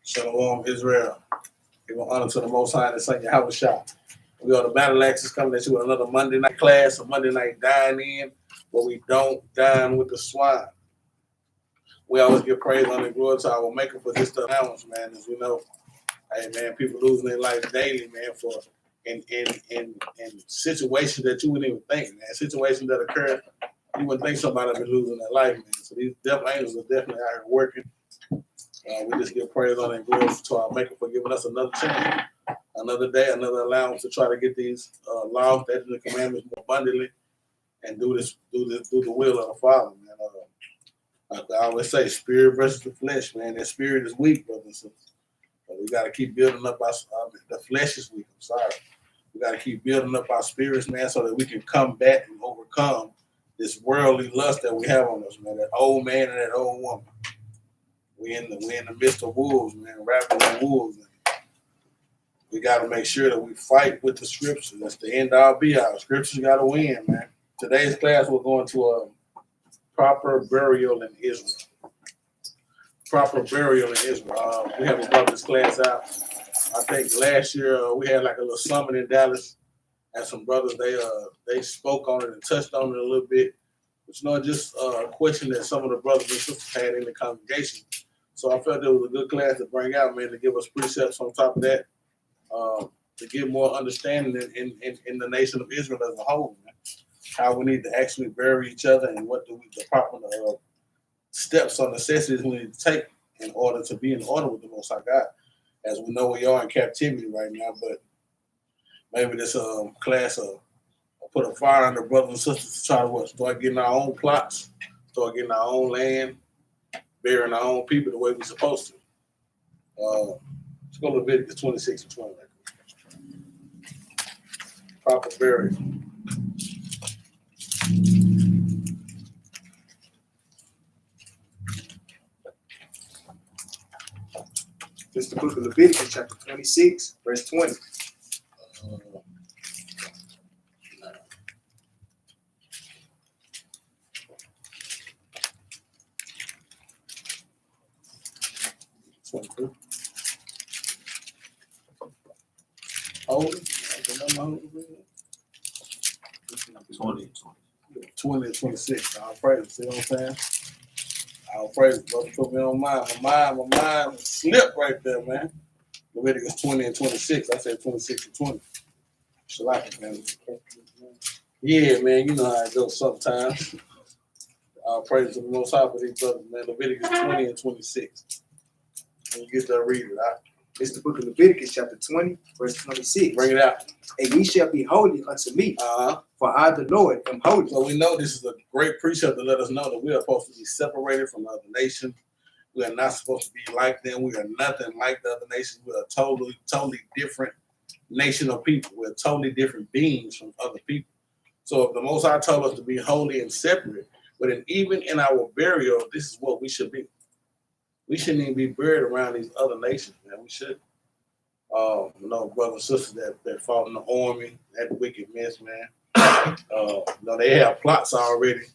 Shalom, Israel. Give honor to the Most High and the Son Yahushua. We are the Battle Axes coming at you with another Monday night class, a Monday night dine-in, where we don't dine with the swine. We always give praise, honor, and glory to our Maker for this allowance, man. As we know, hey man, people losing their life daily, man, for in situations that you wouldn't even think, man. Situations that occur, you wouldn't think somebody would be losing their life, man. So these devil angels are definitely out here working. We just give praise, honor, and glory to our Maker for giving us another chance, another day, another allowance to try to get these laws, statutes, and commandments more abundantly, and do the will of the Father, man. Like I always say, spirit versus the flesh, man. That spirit is weak, brothers and sisters. But we got to keep building up our. The flesh is weak. I'm sorry. We got to keep building up our spirits, man, so that we can combat and overcome this worldly lust that we have on us, man. That old man and that old woman. We in the midst of wolves, man, ravening wolves. Man. We got to make sure that we fight with the scriptures. That's the end all be all. Scriptures got to win, man. Today's class we're going to a proper burial in Israel. Proper burial in Israel. We haven't brought this class out. I think last year we had like a little summit in Dallas, and some brothers they spoke on it and touched on it a little bit. It's not just a question that some of the brothers and sisters had in the congregation. So I felt it was a good class to bring out, man, to give us precepts on top of that, to get more understanding in the nation of Israel as a whole, man. How we need to actually bury each other and what the proper steps or necessities we need to take in order to be in order with the Most High God. As we know, we are in captivity right now, but maybe this class will put a fire under brothers and sisters to try to start getting our own plots, start getting our own land, burying our own people the way we're supposed to. Let's go to Leviticus 26 and 20. Proper burial. This is the book of Leviticus, chapter 26, verse 20. Holy? 20 and 26. I'll praise. See what I'm saying? I'll praise. Brother, put me on mine. My mind slipped right there, man. Leviticus 20 and 26. I said 26 and 20. Shalaka, man. Yeah, man. You know how it goes sometimes. I'll praise to the Most High for these brothers, man. Leviticus 20 and 26. When you get to read it, all right? It's the book of Leviticus, chapter 20, verse 26. Bring it out. And ye shall be holy unto me, for I, the Lord, am holy. So we know this is a great precept to let us know that we are supposed to be separated from other nations. We are not supposed to be like them. We are nothing like the other nations. We are totally different nation of people. We're totally different beings from other people. So if the Most High told us to be holy and separate, but even in our burial, this is what we should be. We shouldn't even be buried around these other nations, man. We should. Brothers and sisters that fought in the army, that wicked mess, man. They have plots already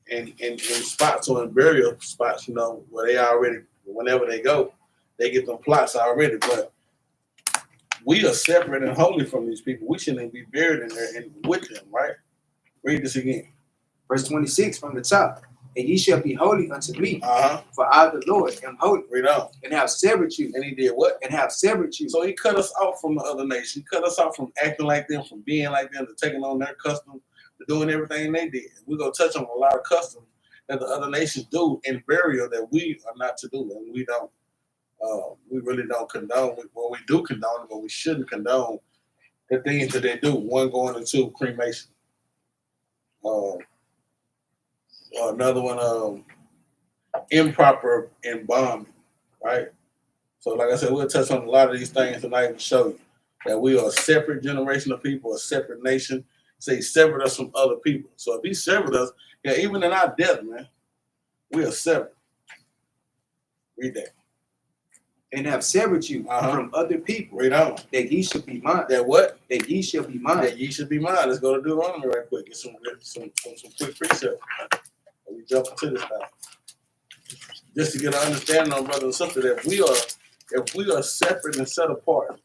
in spots or in burial spots, where they already, whenever they go, they get them plots already. But we are separate and holy from these people. We shouldn't be buried in there and with them, right? Read this again. Verse 26 from the top. And ye shall be holy unto me, for I, the Lord, am holy. Read on. And have severed you. And he did what? And have severed you. So he cut us off from the other nation. He cut us off from acting like them, from being like them, to taking on their customs, to doing everything they did. We're going to touch on a lot of customs that the other nations do in burial that we are not to do. And we don't, we really don't condone. Well, we do condone it, but we shouldn't condone the things that they do. One, going into cremation. Another one, improper embalming, right? So like I said, we'll touch on a lot of these things tonight and show you that we are a separate generation of people, a separate nation. So he severed us from other people. So if he severed us, even in our death, man, we are separate. Read that. And have severed you from other people. Read on. That ye should be mine. That what? That ye shall be mine. That ye should be mine. Let's go to Deuteronomy right quick. Get some quick precepts. We jump into this now. just to get an understanding on brothers and sisters that if we are separate and set apart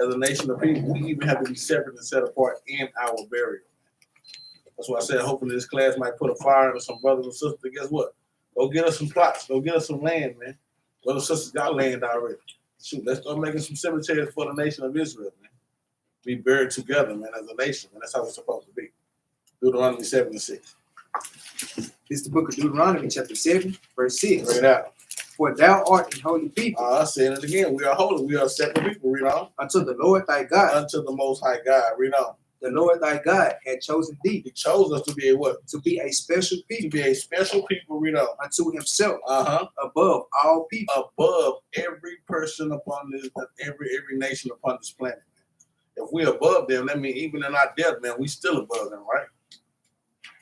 as a nation of people, we even have to be separate and set apart in our burial. That's why I said hopefully this class might put a fire into some brothers and sisters. Guess what? Go get us some plots. Go get us some land, man. Brothers and sisters got land already. Shoot, let's start making some cemeteries for the nation of Israel, man. Be buried together, man, as a nation, and that's how it's supposed to be. Deuteronomy 7:6. This is the book of Deuteronomy, chapter 7, verse 6. Bring it out. For thou art an holy people. Saying it again. We are holy. We are separate people. Read on. Unto the Lord thy God. Unto the Most High God. Read on. The Lord thy God had chosen thee. He chose us to be a what? To be a special people. To be a special people. Read on. Unto himself. Above all people. Above every person upon this, every nation upon this planet. If we're above them, that means even in our death, man, we still above them, right?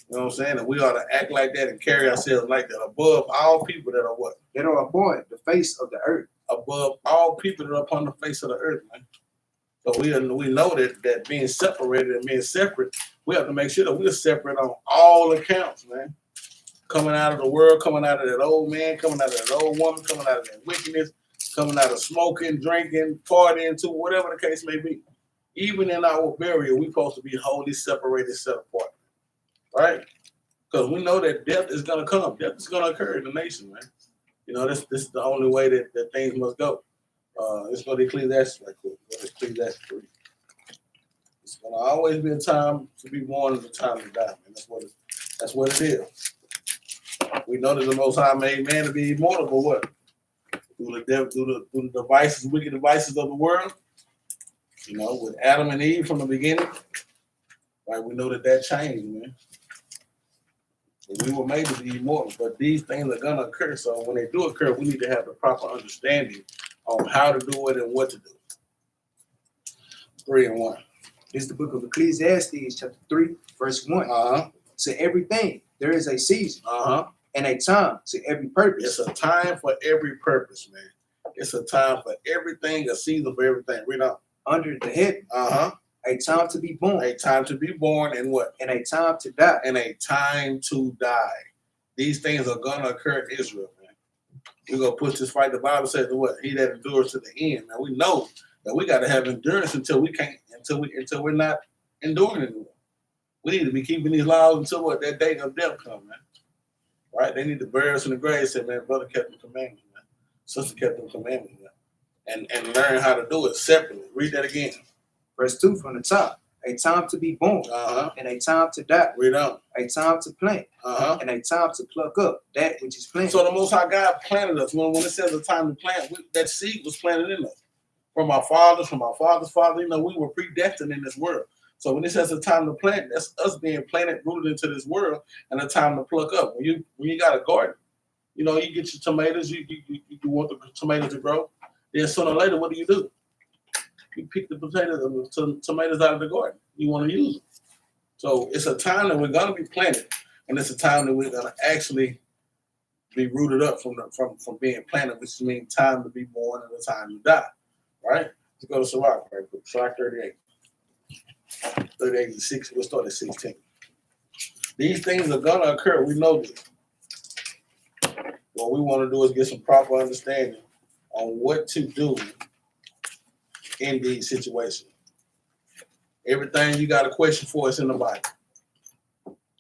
You know what I'm saying? And we ought to act like that and carry ourselves like that. Above all people that are what? That are upon the face of the earth. Above all people that are upon the face of the earth, man. So we know that being separated and being separate, we have to make sure that we're separate on all accounts, man. Coming out of the world, coming out of that old man, coming out of that old woman, coming out of that wickedness, coming out of smoking, drinking, partying, to whatever the case may be. Even in our burial, we're supposed to be wholly separated, set apart. Right? Because we know that death is going to come. Death is going to occur in the nation, man. You know, this is the only way that things must go. Let's go to Ecclesiastes right quick. Ecclesiastes 3. It's going to always be a time to be born and a time to die, man. That's what it is. We know that the Most High made man to be immortal, but what? Through the devices, wicked devices of the world, you know, with Adam and Eve from the beginning, right? We know that changed, man. We were made to be immortal, but these things are going to occur. So when they do occur, we need to have the proper understanding on how to do it and what to do. 3 and 1. This is the book of Ecclesiastes, chapter 3, verse 1. To everything, there is a season and a time to every purpose. It's a time for every purpose, man. It's a time for everything, a season for everything. Read on. Under the heaven. A time to be born. A time to be born and what? And a time to die. And a time to die. These things are going to occur in Israel, man. We're going to push this fight. The Bible says what? He that endures to the end. Now we know that we got to have endurance until we're not enduring anymore. We need to be keeping these laws until what? That day of death comes, man. Right? They need to bury us in the grave. Say, man, brother kept the commandments, man. Sister kept the commandments, man. And learn how to do it separately. Read that again. Verse 2 from the top. A time to be born and a time to die. Read on. A time to plant and a time to pluck up that which is planted. So the Most High God planted us. When it says a time to plant, that seed was planted in us. From our fathers, from our father's father, you know, we were predestined in this world. So when it says a time to plant, that's us being planted, rooted into this world, and a time to pluck up. When you got a garden, you know, you get your tomatoes, you want the tomatoes to grow. Then sooner or later, what do? You pick the tomatoes out of the garden. You want to use them. So it's a time that we're going to be planted, and it's a time that we're going to actually be rooted up from being planted, which means time to be born and a time to die. Right? Let's go to Sirach, right? Sirach 38. 38 to 6. We'll start at 16. These things are going to occur. We know this. What we want to do is get some proper understanding on what to do in these situations. Everything you got a question for is in the Bible.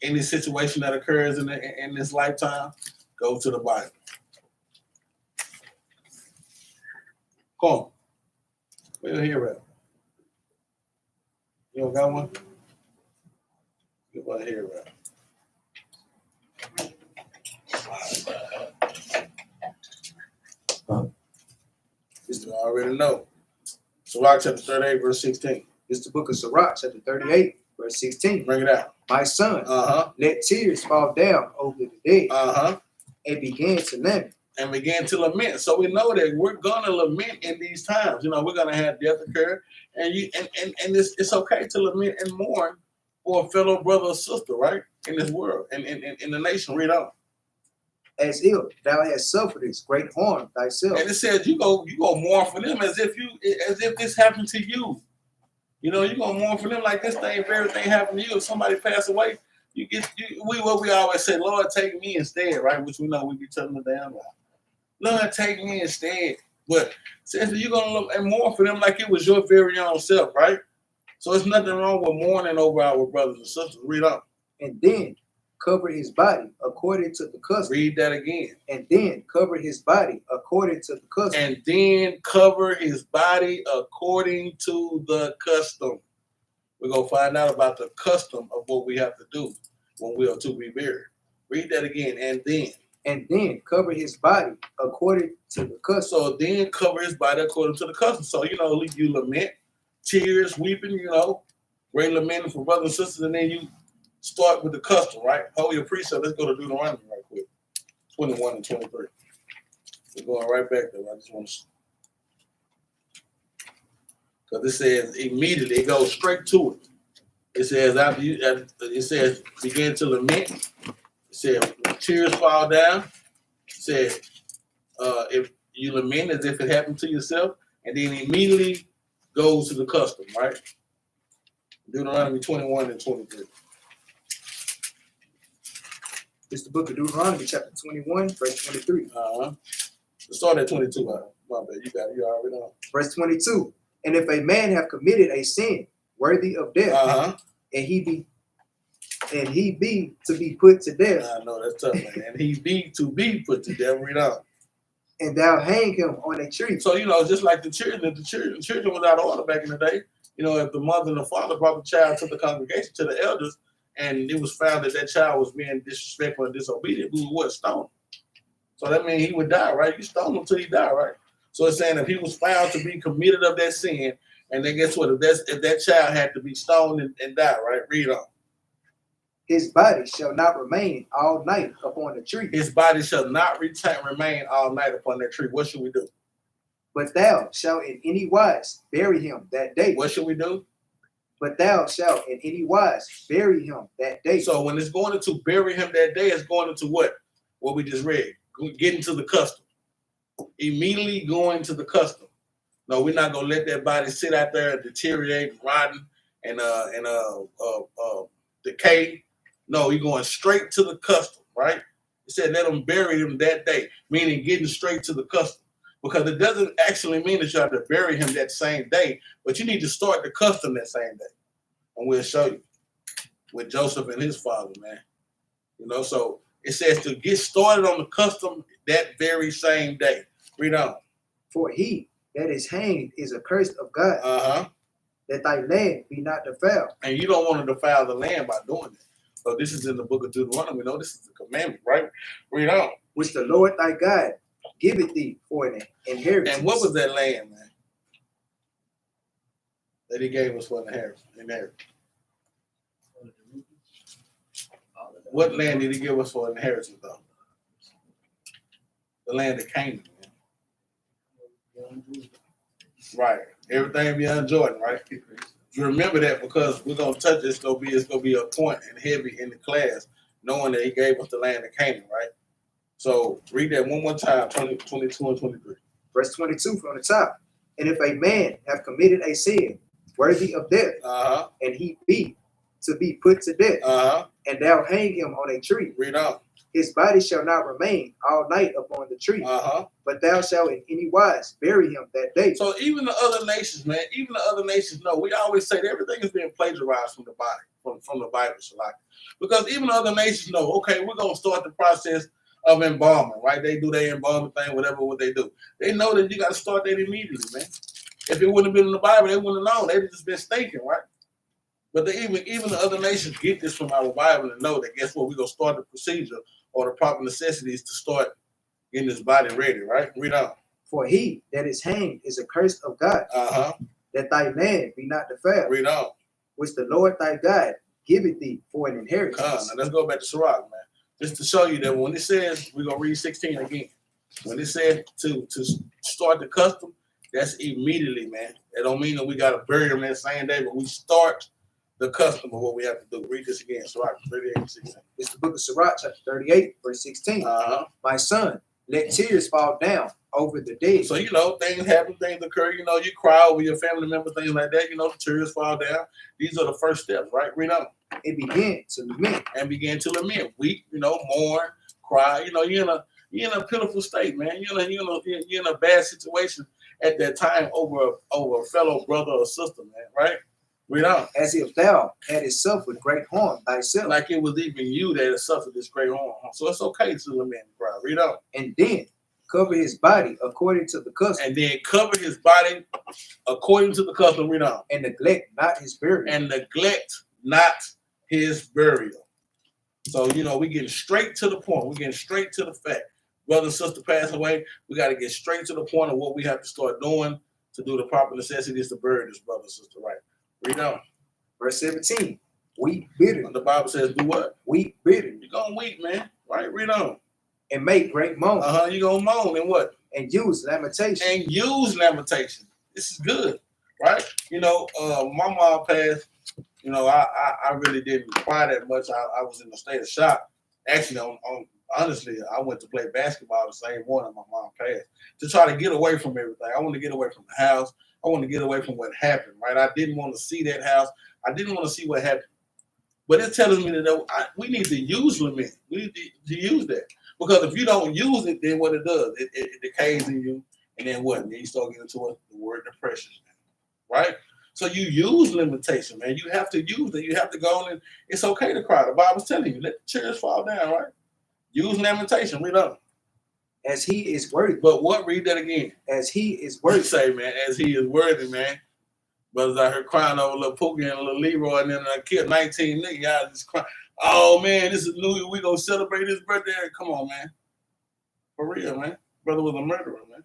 Any situation that occurs in this lifetime, go to the Bible. Come on. We'll hear it. You don't got one? You want to hear it. You already know. Sirach chapter 38, verse 16. This is the book of Sirach, chapter 38, verse 16. Bring it out. My son, let tears fall down over the dead and begin to lament. And begin to lament. So we know that we're gonna lament in these times. You know, we're gonna have death occur, and it's okay to lament and mourn for a fellow brother or sister, right? In this world and in the nation. Read on. As if thou hast suffered this great harm thyself. And it says you go mourn for them as if this happened to you. You know, you're gonna mourn for them like this very thing happened to you. If somebody passed away, we always say, Lord, take me instead, right? Which we know we be telling the damn lie. None take me instead. But says that you're gonna look and mourn for them like it was your very own self, right? So it's nothing wrong with mourning over our brothers and sisters. Read on. And then cover his body according to the custom. Read that again. And then cover his body according to the custom. And then cover his body according to the custom. We're gonna find out about the custom of what we have to do when we are to be buried. Read that again. And then cover his body according to the custom. So then cover his body according to the custom. So, you lament, tears, weeping, great lamenting for brothers and sisters, and then you start with the custom, right? Holy precept. Let's go to Deuteronomy right quick. 21 and 23. We're going right back there. I just want to, because it says immediately, it goes straight to it. It says it says begin to lament. It says tears fall down. It says if you lament as if it happened to yourself, and then immediately goes to the custom, right? Deuteronomy 21 and 23. It's the book of Deuteronomy, chapter 21, verse 23. Let's start at 22. My bad. You got it. You already know. Verse 22. And if a man have committed a sin worthy of death, and he be to be put to death. I know that's tough, man. And he be to be put to death. Read on. And thou hang him on a tree. So just like the children was out of order back in the day. If the mother and the father brought the child to the congregation, to the elders, and it was found that child was being disrespectful and disobedient, we would stone him. So that means he would die, right? You stone him until he died, right? So it's saying if he was found to be committed of that sin, and then guess what? If that child had to be stoned and die, right? Read on. His body shall not remain all night upon the tree. His body shall not remain all night upon that tree. What should we do? But thou shalt in any wise bury him that day. What should we do? But thou shalt in any wise bury him that day. So when it's going to bury him that day, it's going into what? What we just read. Getting to the custom. Immediately going to the custom. No, we're not gonna let that body sit out there and deteriorate, rotten, and decay. No, you're going straight to the custom, right? It said let them bury him that day, meaning getting straight to the custom. Because it doesn't actually mean that you have to bury him that same day, but you need to start the custom that same day. And we'll show you with Joseph and his father, man. So it says to get started on the custom that very same day. Read on. For he that is hanged is accursed of God, that thy land be not defiled. And you don't want to defile the land by doing it. So this is in the book of Deuteronomy. We know this is the commandment, right? Read on. Which the Lord thy God giveth thee for an inheritance. And what was that land, man? That he gave us for an inheritance. What land did he give us for an inheritance, though? The land of Canaan, man. Right. Everything beyond Jordan, right? You remember that because we're gonna touch it. It's gonna be a point and heavy in the class, knowing that he gave us the land of Canaan, right? So read that one more time, 22 and 23. Verse 22 from the top. And if a man have committed a sin worthy of death, and he be to be put to death, and thou hang him on a tree, read on. His body shall not remain all night upon the tree, but thou shalt in any wise bury him that day. So even the other nations, man, know. We always say that everything is being plagiarized from the body, from the Bible, because even the other nations know. Okay, we're gonna start the process of embalming, right? They do their embalming thing, what they do. They know that you got to start that immediately, man. If it wouldn't have been in the Bible, they wouldn't have known. They'd have just been stinking, right? But even the other nations get this from our Bible and know that guess what? We're gonna start the procedure or the proper necessities to start getting this body ready, right? Read on. For he that is hanged is accursed of God, that thy land be not defiled. Read on. Which the Lord thy God giveth thee for an inheritance. Now let's go back to Sirach, man. Just to show you that when it says, we're going to read 16 again. When it says to start the custom, that's immediately, man. It don't mean that we got to bury them that same day, but we start the custom of what we have to do. Read this again, Sirach 38 and 16. It's the book of Sirach, chapter 38, verse 16. My son, let tears fall down over the dead. So, things happen, things occur. You cry over your family member, things like that. The tears fall down. These are the first steps, right? Read on. It began to lament. And begin to lament. Weep, mourn, cry. You're in you're in a pitiful state, man. You're in a bad situation at that time over a fellow brother or sister, man. Right? Read on. As if thou hadst suffered great harm thyself. Like it was even you that had suffered this great harm. So it's okay to lament and cry. Read on. And then cover his body according to the custom. And then cover his body according to the custom. Read on. And neglect not his burial. And neglect not his burial. So, we getting straight to the point. We're getting straight to the fact. Brother and sister pass away. We got to get straight to the point of what we have to start doing to do the proper necessities to bury this brother and sister, right? Read on. Verse 17. Weep bitterly. The Bible says do what? Weep bitterly. You're going to weep, man. Right? Read on. And make great moan. You're going to moan and what? And use lamentation. And use lamentation. This is good, right? My mom passed. I really didn't cry that much. I was in a state of shock. Actually, honestly, I went to play basketball the same morning my mom passed to try to get away from everything. I wanted to get away from the house. I wanted to get away from what happened, right? I didn't want to see that house. I didn't want to see what happened. But it's telling me that we need to use lament. We need to use that. Because if you don't use it, then what it does, it decays in you. And then what? Then you start getting to the word depression, right? So you use limitation, man. You have to use it. You have to go on and it's okay to cry. The Bible's telling you, let the chairs fall down, right? Use lamentation. Read on. As he is worthy. But what? Read that again. As he is worthy. Say, man, as he is worthy, man. Brothers out here crying over little Pookie and little Leroy, and then I killed 19 niggas. Y'all just crying. Oh, man, this is Louis. We going to celebrate his birthday. Come on, man. For real, man. Brother was a murderer, man.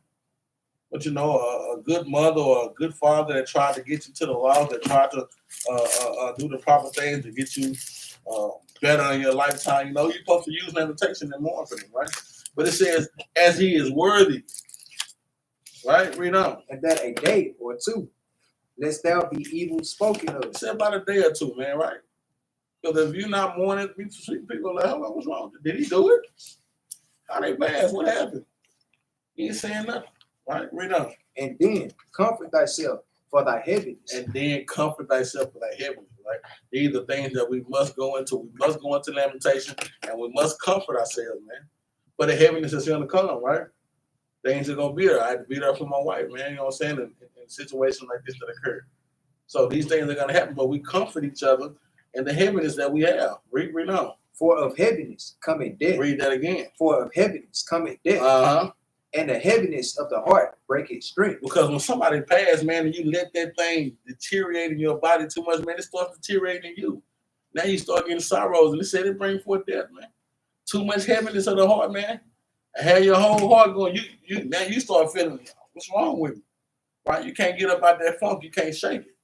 But, a good mother or a good father that tried to get you to the law, that tried to do the proper things to get you better in your lifetime, you're supposed to use lamentation and mourn for them, right? But it says, as he is worthy, right? Read on. And that a day or two, lest thou be evil spoken of. It said about a day or two, man, right? Because if you're not mourning, people are like, hold on, what's wrong? Did he do it? How they pass? What happened? He ain't saying nothing, right? Read on. And then comfort thyself for thy heaviness. And then comfort thyself for thy heaviness, right? These are things that we must go into. We must go into lamentation, and we must comfort ourselves, man. For the heaviness is going to come, right? Things are going to be there. I had to be there for my wife, man. You know what I'm saying? In situations like this that occur. So these things are going to happen, but we comfort each other in the heaviness that we have. Read on. For of heaviness cometh death. Read that again. For of heaviness cometh death. And the heaviness of the heart breaketh strength. Because when somebody passes, man, and you let that thing deteriorate in your body too much, man, it starts deteriorating in you. Now you start getting sorrows, and it said it brings forth death, man. Too much heaviness of the heart, man. And have your whole heart going. Now you start feeling, what's wrong with you? Right? You can't get up out that funk. You can't shake it.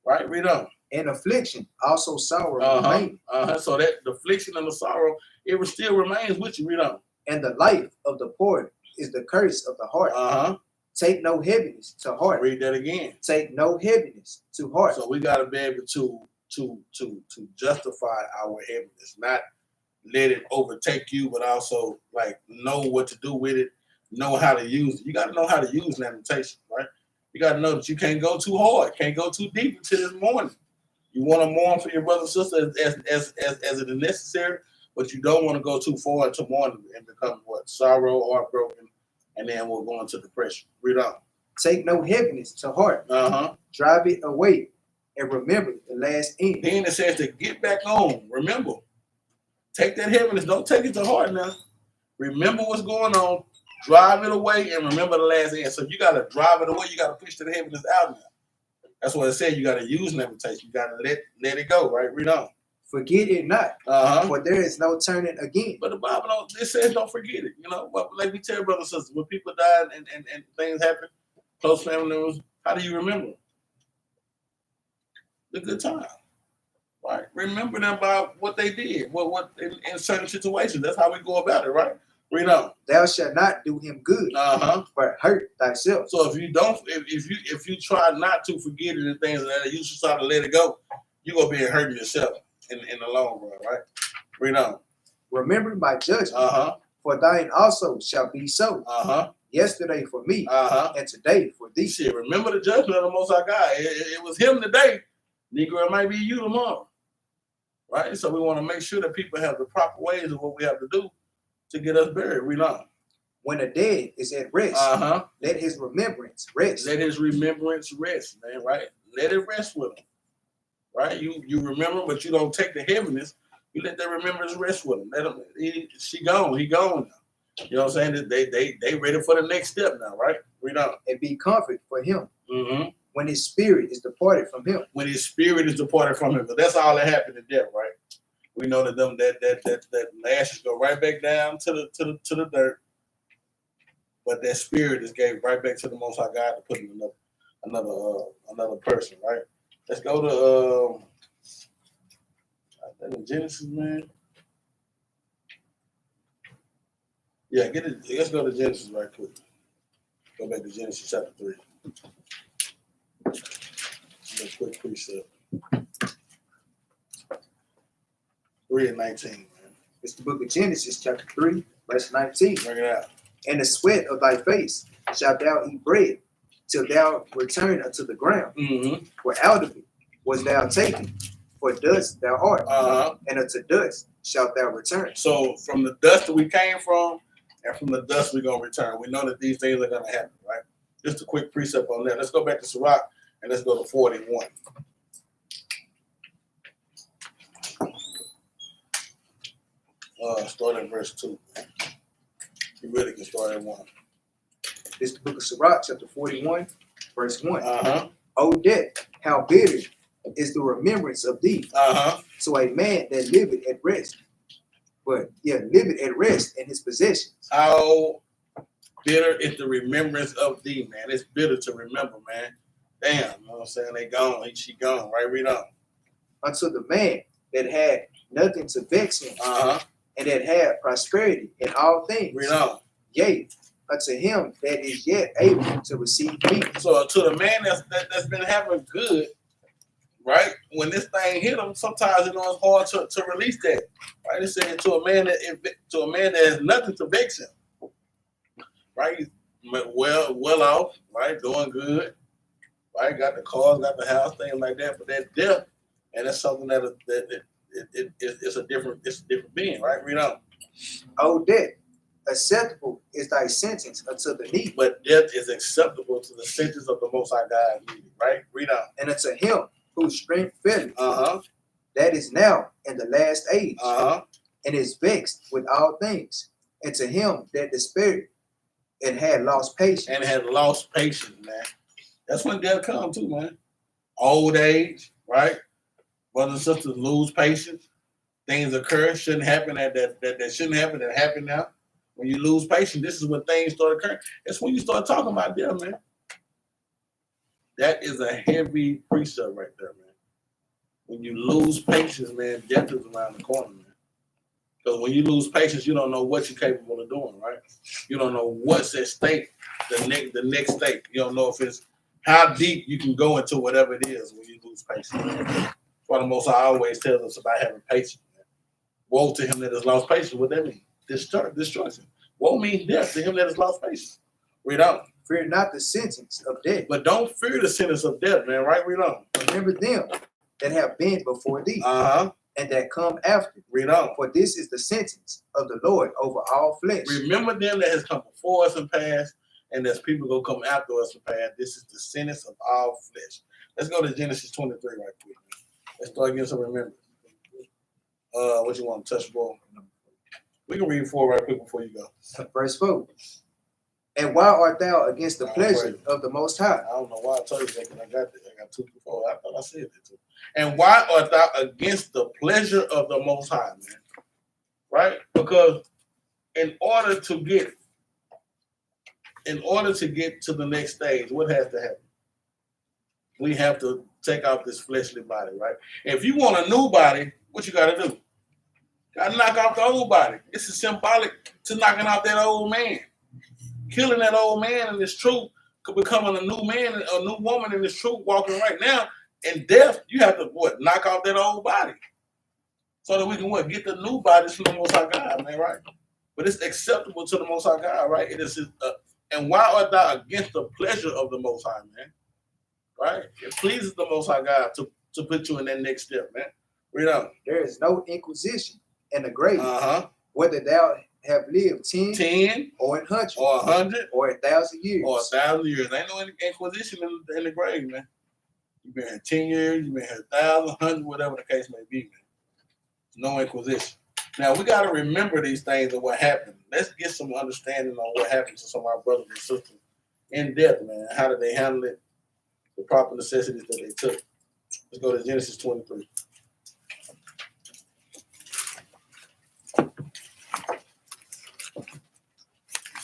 Right? Read on. And affliction, also sorrow remains. So that the affliction and the sorrow, it still remains with you. Read on. And the life of the poor is the curse of the heart. Take no heaviness to heart. Read that again. Take no heaviness to heart. So we got to be able to justify our heaviness, not let it overtake you, but also like know what to do with it, know how to use it. You got to know how to use lamentation, right? You got to know that you can't go too hard, can't go too deep into this morning. You want to mourn for your brother and sister as it is necessary, but you don't want to go too far into mourning and become sorrow, heartbroken, and then we'll go into depression. Read on. Take no heaviness to heart. Drive it away and remember the last end. Then it says to get back on. Remember. Take that heaviness. Don't take it to heart now. Remember what's going on. Drive it away and remember the last end. So you got to drive it away. You got to push the heaviness out now. That's what it said. You got to use lamentation. You got to let it go, right? Read on. Forget it not, for there is no turning again. But the Bible, it says don't forget it. Like we tell brothers and sisters, when people die and things happen, close family members, how do you remember? The good time. Right? Remember them by what they did, what in certain situations. That's how we go about it, right? Read on. Thou shalt not do him good, but hurt thyself. So if you try not to forget it and things like that, you should try to let it go. You're gonna be hurting yourself in the long run, right? Read on. Remember my judgment, for thine also shall be so. Yesterday for me, and today for thee. Shit, remember the judgment of the Most High God. It was him today. Negro, it might be you tomorrow. Right? So we want to make sure that people have the proper ways of what we have to do to get us buried. Read on. when the dead is at rest, let his remembrance rest. Let his remembrance rest, man, right? Let it rest with him, right? You remember, but you don't take the heaviness. You let that remembrance rest with him. Let him. She gone. He gone now. You know what I'm saying? They ready for the next step now, right? Read on. And be comfort for him when his spirit is departed from him. When his spirit is departed from him, but that's all that happened in death, right? We know that that ashes go right back down to the dirt, but that spirit is gave right back to the Most High God to put in another person, right? Let's go to Genesis, man. Yeah, get it. Let's go to Genesis right quick. Go back to Genesis chapter 3. A quick precept. 3:19, man. It's the book of Genesis, chapter 3, verse 19. Bring it out. And the sweat of thy face shalt thou eat bread, till thou return unto the ground. For out of it was thou taken, for dust thou art, and unto dust shalt thou return. So from the dust that we came from, and from the dust we're going to return. We know that these things are going to happen, right? Just a quick precept on that. Let's go back to Sirach, and let's go to 41. Start at verse 2. You really can start at 1. It's the book of Sirach, chapter 41, verse 1. O death, how bitter is the remembrance of thee. So a man that liveth at rest, liveth at rest in his possessions. How bitter is the remembrance of thee, man. It's bitter to remember, man. Damn, you know what I'm saying? They gone, she gone, right? Read on. Unto the man that had nothing to vex him, and that had prosperity in all things. Read on. Yea, unto him that is yet able to receive peace. So to the man that's been having good, right? When this thing hit him, sometimes it's hard to release that. Right? It's saying to a man that has nothing to vex him. Right? He's well off, right? Doing good. Right? Got the cars, got the house, things like that. But that death, and that's something it's a different being, right? Read on. Oh, death, acceptable is thy sentence unto the needy. But death is acceptable to the sentence of the Most High God, right? Read on. And unto him whose strength faileth, that is now in the last age, and is vexed with all things. And to him that despaired and had lost patience. And had lost patience, man. That's when death comes too, man. Old age, right? Brothers and sisters lose patience. Things occur, shouldn't happen that shouldn't happen, that happen now. When you lose patience, this is when things start occurring. That's when you start talking about death, man. That is a heavy precept right there, man. When you lose patience, man, death is around the corner, man. Because when you lose patience, you don't know what you're capable of doing, right? You don't know what's at stake, the next state. You don't know if it's how deep you can go into whatever it is when you lose patience. That's why the Most High always tells us about having patience. Man. Woe to him that has lost patience. What that mean? Destruction. Woe means death to him that has lost patience. Read on. Fear not the sentence of death. But don't fear the sentence of death, man. Right? Read on. Remember them that have been before thee, and that come after. Read on. For this is the sentence of the Lord over all flesh. Remember them that has come before us and past, and there's people gonna come after us and past. This is the sentence of all flesh. Let's go to Genesis 23 right quick. Let's start getting some remembrance. What you want to touch, ball? We can read 4 right quick before you go. Verse 4. And why art thou against the pleasure of the Most High? I don't know why I told you that, because I got 2 before. I thought I said that too. And why art thou against the pleasure of the Most High, man? Right? Because in order to get to the next stage, what has to happen? We have to take off this fleshly body, right? If you want a new body, what you got to do? Got to knock off the old body. This is symbolic to knocking out that old man. Killing that old man in this truth, becoming a new man, a new woman in this truth, walking right now. In death, you have to knock off that old body, so that we can get the new bodies from the Most High God, man, right? But it's acceptable to the Most High God, right? It is. And why art thou against the pleasure of the Most High, man? Right? It pleases the Most High God to put you in that next step, man. Read on. There is no inquisition in the grave, whether thou have lived 10 or 100 or 100 or 1,000 years. Or 1,000 years. Ain't no inquisition in the grave, man. You've been here 10 years, you've been here 1,000, 100, whatever the case may be, man. No inquisition. Now, we got to remember these things and what happened. Let's get some understanding on what happened to some of our brothers and sisters in depth, man. How did they handle it? The proper necessities that they took. Let's go to Genesis 23.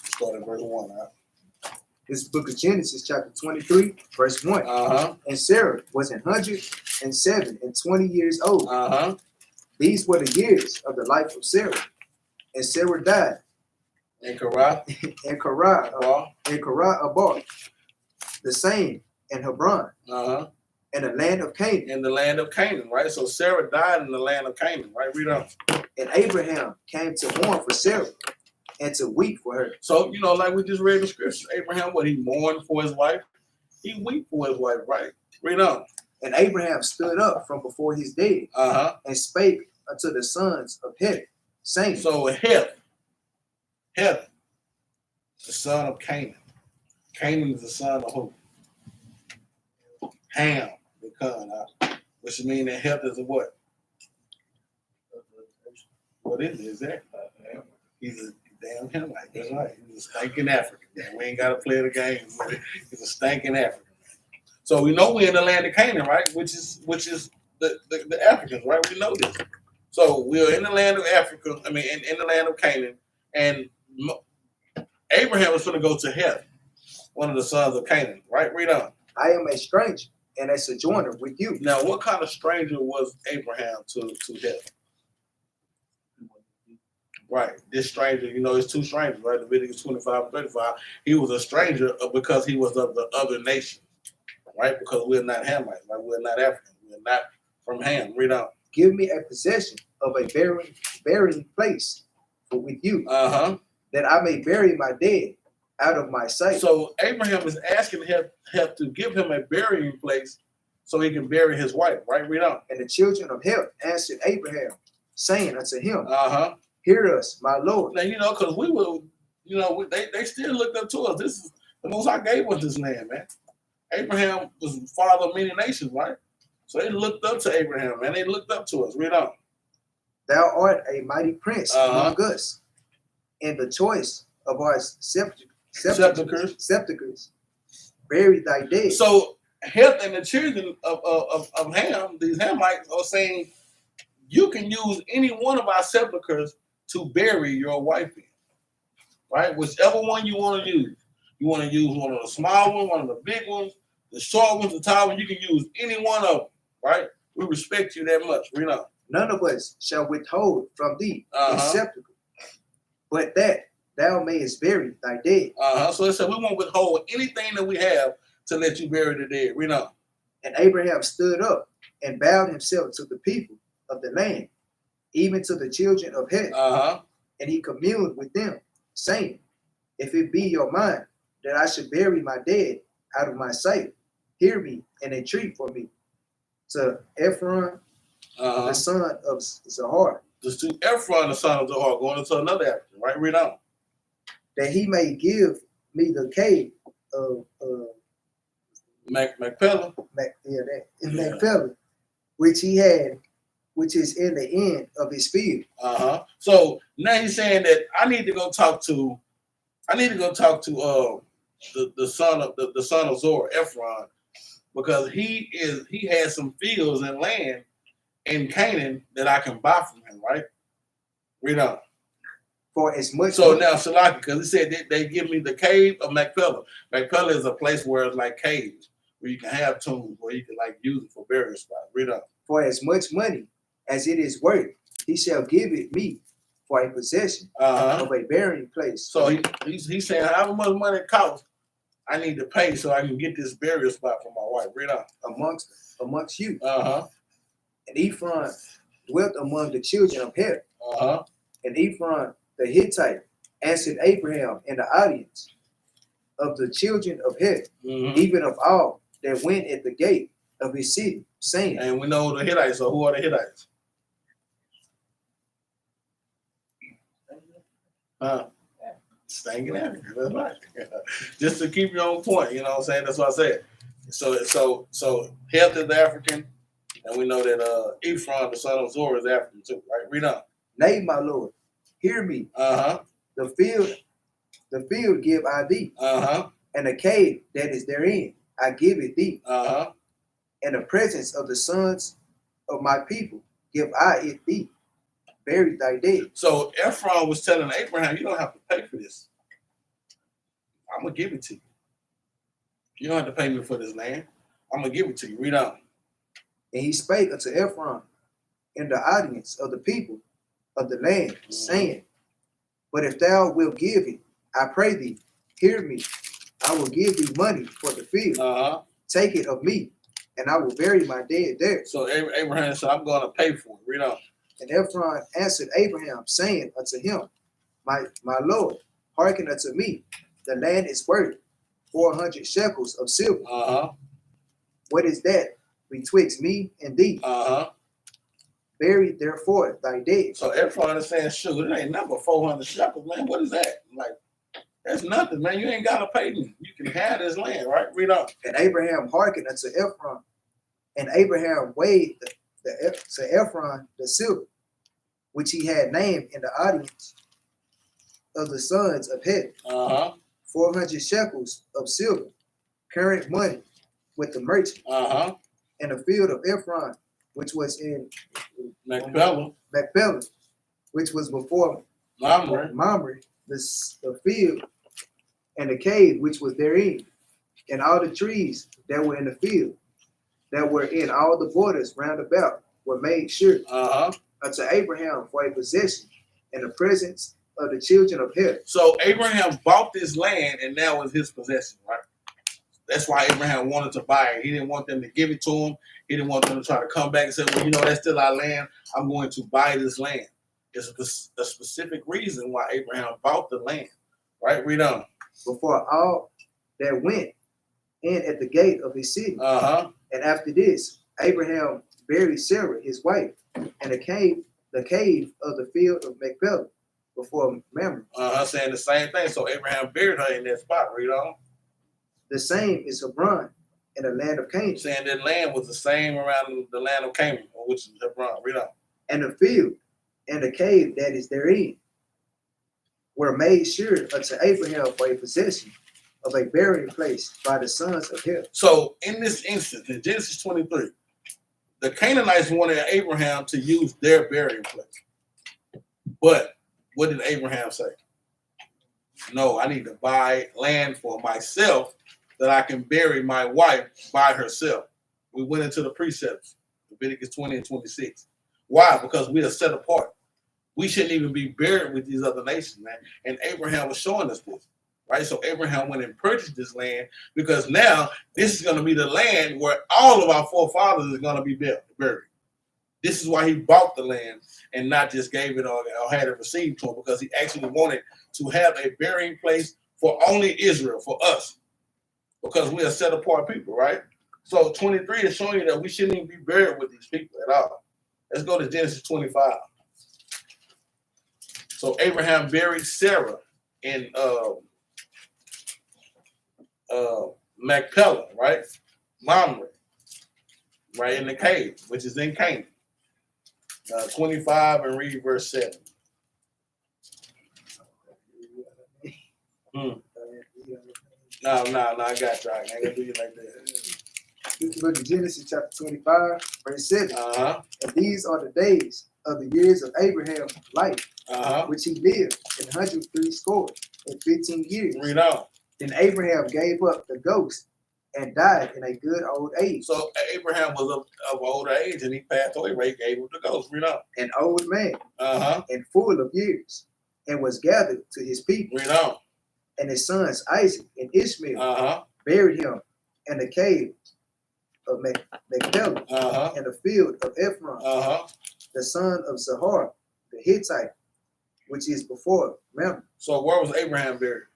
Start at verse 1. This is the book of Genesis, chapter 23, verse 1. And Sarah was 107 and 20 years old. These were the years of the life of Sarah. And Sarah died. In Karah. In Karah, the same in Hebron. In the land of Canaan. In the land of Canaan, right? So Sarah died in the land of Canaan, right? Read on. And Abraham came to mourn for Sarah and to weep for her. So, you know, like we just read the scripture, Abraham, what, he mourned for his wife? He wept for his wife, right? Read on. And Abraham stood up from before his dead and spake unto the sons of Heth, saying. So Heth, the son of Canaan. Canaan is the son of who? Ham, the son, which means that Heth is a what? What is it? Exactly. He's a damn Hamite. That's right. He's a stinking African. Man. We ain't got to play the game. He's a stinking African. So we know we're in the land of Canaan, right? Which is the Africans, right? We know this. So we're in the land of Africa. I mean, in the land of Canaan, and Abraham was going to go to Heth, one of the sons of Canaan, right? Read on. I am a stranger and a sojourner with you. Now, what kind of stranger was Abraham to Heth? Right. This stranger, you know, it's two strangers, right? Leviticus 25 and 35. He was a stranger because he was of the other nation, right? Because we're not Hamites, right? We're not African. We're not from Ham. Read on. Give me a possession of a burying place with you, that I may bury my dead out of my sight. So Abraham is asking Heth to give him a burying place so he can bury his wife, right? Read on. And the children of Heth answered Abraham, saying unto him, Hear us, my Lord. Now, you know, because we will, you know, they still looked up to us. This is the Most High gave us this land, man. Abraham was father of many nations, right? So they looked up to Abraham, man. They looked up to us. Read on. Thou art a mighty prince among us, and the choice of our sepulchres. Bury thy dead. So Heth and the children of Ham, these Hamites, are saying, you can use any one of our sepulchres to bury your wife in, right? Whichever one you want to use. You want to use one of the small ones, one of the big ones, the short ones, the tall ones. You can use any one of them, right? We respect you that much. Read on. None of us shall withhold from thee a sepulchre, but that thou mayest bury thy dead. So it said we won't withhold anything that we have to let you bury the dead. Read on. And Abraham stood up and bowed himself to the people of the land, even to the children of Heth. And he communed with them, saying, If it be your mind that I should bury my dead out of my sight, hear me and entreat for me. To Ephron, the son of Zahar. This to Ephron, the son of Zahar, going into another African, right? Read on. That he may give me the cave of Machpelah. Machpelah, which is in the end of his field. So now he's saying that I need to go talk to the son of Zor, Ephron, because he has some fields and land in Canaan that I can buy from him, right? Read on. For as much. So now Shalaki, because he said they give me the cave of Machpelah. Machpelah is a place where it's like caves, where you can have tombs, where you can like use it for burial spots. Read on. For as much money as it is worth, he shall give it me for a possession of a burying place. So he's saying however much money it costs, I need to pay so I can get this burial spot for my wife. Read on. Amongst you. And Ephron dwelt among the children of Heth. And Ephron the Hittite answered Abraham in the audience of the children of Heth, even of all that went at the gate of his city, saying. And we know the Hittites. So who are the Hittites? Staying in Africa. That's right. Just to keep you on point, you know what I'm saying? That's what I said. So Health is African, and we know that Ephraim, the son of Zor, is African too, right? Read on. Nay, my Lord, hear me. The field give I thee. And the cave that is therein, I give it thee. And the presence of the sons of my people, give I it thee. Bury thy dead. So Ephraim was telling Abraham, you don't have to pay for this. I'm going to give it to you. You don't have to pay me for this land. I'm going to give it to you. Read on. And he spake unto Ephraim in the audience of the people of the land, saying, but if thou wilt give it, I pray thee, hear me. I will give thee money for the field. Take it of me, and I will bury my dead there. So Abraham said, I'm going to pay for it. Read on. And Ephraim answered Abraham, saying unto him, my Lord, hearken unto me. The land is worth 400 shekels of silver. What is that betwixt me and thee? Bury therefore thy dead. So Ephraim is saying, shoot, it ain't number 400 shekels, man. What is that? Like, that's nothing, man. You ain't got to pay me. You can have this land, right? Read on. And Abraham hearkened unto Ephraim, and Abraham weighed to Ephraim the silver, which he had named in the audience of the sons of Het. 400 shekels of silver, current money with the merchant. And the field of Ephraim, which was in Machpelah, which was before Mamre, the field and the cave which was therein, and all the trees that were in the field, that were in all the borders round about, were made sure unto Abraham for a possession in the presence of the children of Het. So Abraham bought this land, and now it's his possession, right? That's why Abraham wanted to buy it. He didn't want them to give it to him. He didn't want them to try to come back and say, well, you know, that's still our land. I'm going to buy this land. There's a specific reason why Abraham bought the land, right? Read on. Before all that went in at the gate of his city. And after this, Abraham buried Sarah, his wife, in the cave of the field of Machpelah before Mamre. Saying the same thing. So Abraham buried her in that spot. Read on. The same is Hebron in the land of Canaan. Saying that land was the same around the land of Canaan, which is Hebron. Read on. And the field and the cave that is therein were made sure unto Abraham for a possession of a burying place by the sons of Het. So in this instance, in Genesis 23, the Canaanites wanted Abraham to use their burying place. But what did Abraham say? No, I need to buy land for myself that I can bury my wife by herself. We went into the precepts, Leviticus 20 and 26. Why? Because we are set apart. We shouldn't even be buried with these other nations, man. And Abraham was showing us this, right? So Abraham went and purchased this land because now this is going to be the land where all of our forefathers is going to be buried. This is why he bought the land and not just gave it or had it received to him, because he actually wanted to have a burying place for only Israel, for us, because we are set apart people, right? So 23 is showing you that we shouldn't even be buried with these people at all. Let's go to Genesis 25. So Abraham buried Sarah in Machpelah, right? Mamre, right, in the cave, which is in Canaan. 25 and read verse 7. No, I got you. I ain't gonna do you like that. Look at Genesis chapter 25, verse 7. And these are the days of the years of Abraham's life, which he lived in 180 years. Read on. Then Abraham gave up the ghost and died in a good old age. So Abraham was of older age and he passed away, right? He gave up the ghost. Read on. An old man and full of years, and was gathered to his people. Read on. And his sons Isaac and Ishmael buried him in the cave of Machpelah in the field of Ephraim, the son of Zahar, the Hittite, which is before Mamre. So where was Abraham buried?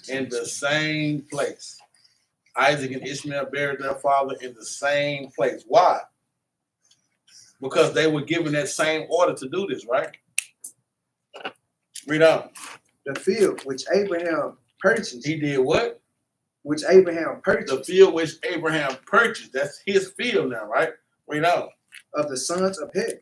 In the same place. Isaac and Ishmael buried their father in the same place. Why? Because they were given that same order to do this, right? Read on. The field which Abraham purchased. He did what? Which Abraham purchased. The field which Abraham purchased. That's his field now, right? Read on. Of the sons of Het.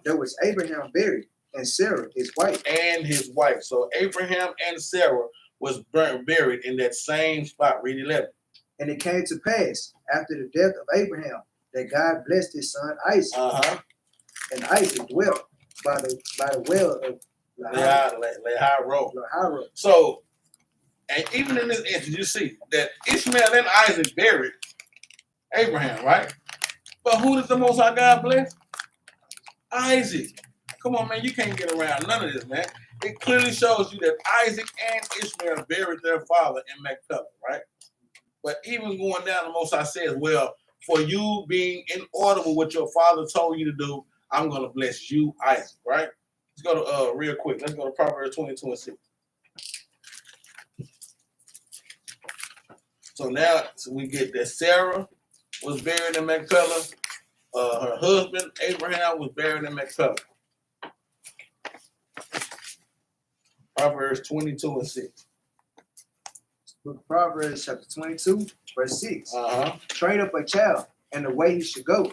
There was Abraham buried, and Sarah his wife. And his wife. So Abraham and Sarah was buried in that same spot. Read 11. And it came to pass after the death of Abraham that God blessed his son Isaac. And Isaac dwelt by the well of Lahai. So, and even in this instance, you see that Ishmael and Isaac buried Abraham, right? But who does the Most High God bless? Isaac. Come on, man, you can't get around none of this, man. It clearly shows you that Isaac and Ishmael buried their father in Machpelah, right? But even going down, the Most High says, well, for you being in order with what your father told you to do, I'm going to bless you, Isaac, right? Let's go to, real quick, let's go to Proverbs 22:6. So now we get that Sarah was buried in Machpelah. Her husband, Abraham, was buried in Machpelah. Proverbs 22:6. Book of Proverbs chapter 22, verse 6. Train up a child in the way he should go,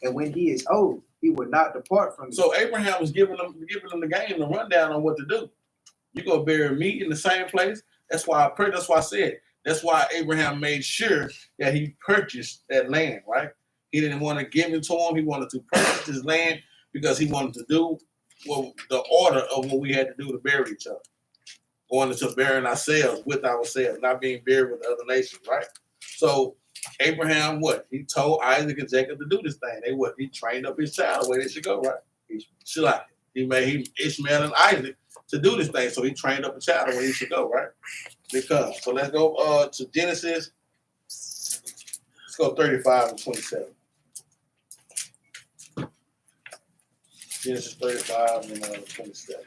and when he is old, he will not depart from it. So Abraham was giving them the game, the rundown on what to do. You go bury me in the same place. That's why I said. That's why Abraham made sure that he purchased that land, right? He didn't want to give it to him. He wanted to purchase his land because he wanted to do the order of what we had to do to bury each other. Going into burying ourselves with ourselves, not being buried with the other nations, right? So Abraham, what? He told Isaac and Jacob to do this thing. He trained up his child the way they should go, right? He made Ishmael and Isaac to do this thing. So he trained up a child the way he should go, right? Because so let's go to Genesis. Let's go 35 and 27. Genesis 35 and 27.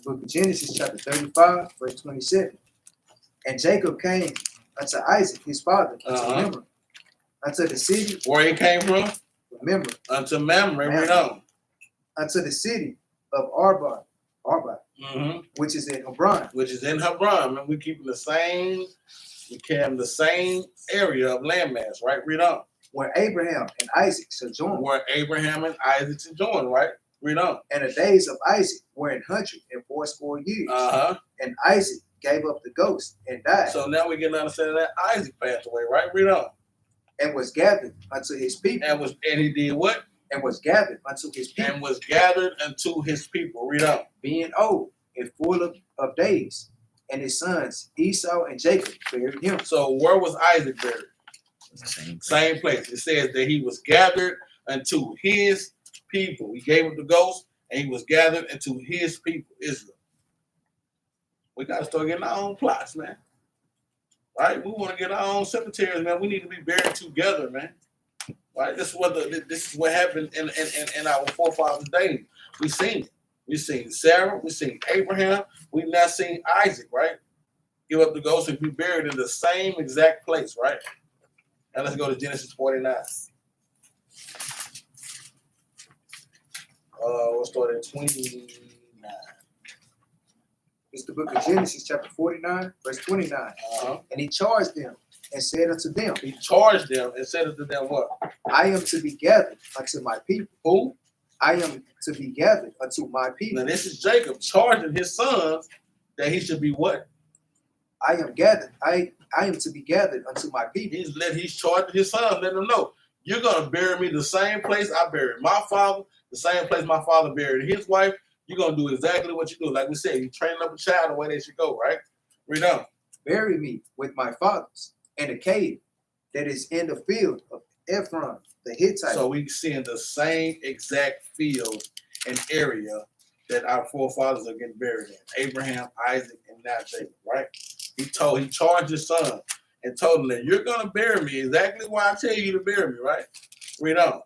Book of Genesis, chapter 35, verse 27. And Jacob came unto Isaac, his father, unto unto the city. Where he came from? Remember. Unto Mamre, right on. Unto the city of Arba, which is in Hebron. Which is in Hebron. And we keeping the same area of landmass, right? Read on. Where Abraham and Isaac sojourned. Right? Read on. And the days of Isaac were 180 years. And Isaac gave up the ghost and died. So now we get an understanding that Isaac passed away, right? Read on. And was gathered unto his people. And he did what? And was gathered unto his people. And was gathered unto his people. Read on. Being old and full of days. And his sons Esau and Jacob buried him. So where was Isaac buried? Same place. It says that he was gathered unto his people. He gave up the ghost and he was gathered into his people, Israel. We got to start getting our own plots, man. Right? We want to get our own cemeteries, man. We need to be buried together, man. Right? This is what happened in our forefathers' days. We seen it. We seen Sarah. We seen Abraham. We now seen Isaac, right? Give up the ghost and be buried in the same exact place, right? Now let's go to Genesis 49. We'll start at 29. It's the book of Genesis, chapter 49, verse 29. And he charged them and said unto them. He charged them and said unto them what? I am to be gathered unto my people. Who? I am to be gathered unto my people. Now this is Jacob charging his sons that he should be what? I am gathered. I am to be gathered unto my people. He's charging his sons, letting them know, you're gonna bury me the same place I buried my father, the same place my father buried his wife. You're gonna do exactly what you do. Like we said, you train up a child the way they should go, right? Read on. Bury me with my fathers in a cave that is in the field of Ephron the Hittite. So we seeing the same exact field and area that our forefathers are getting buried in. Abraham, Isaac, and now Jacob, right? He charged his son and told him that you're gonna bury me exactly why I tell you to bury me, right? Read on.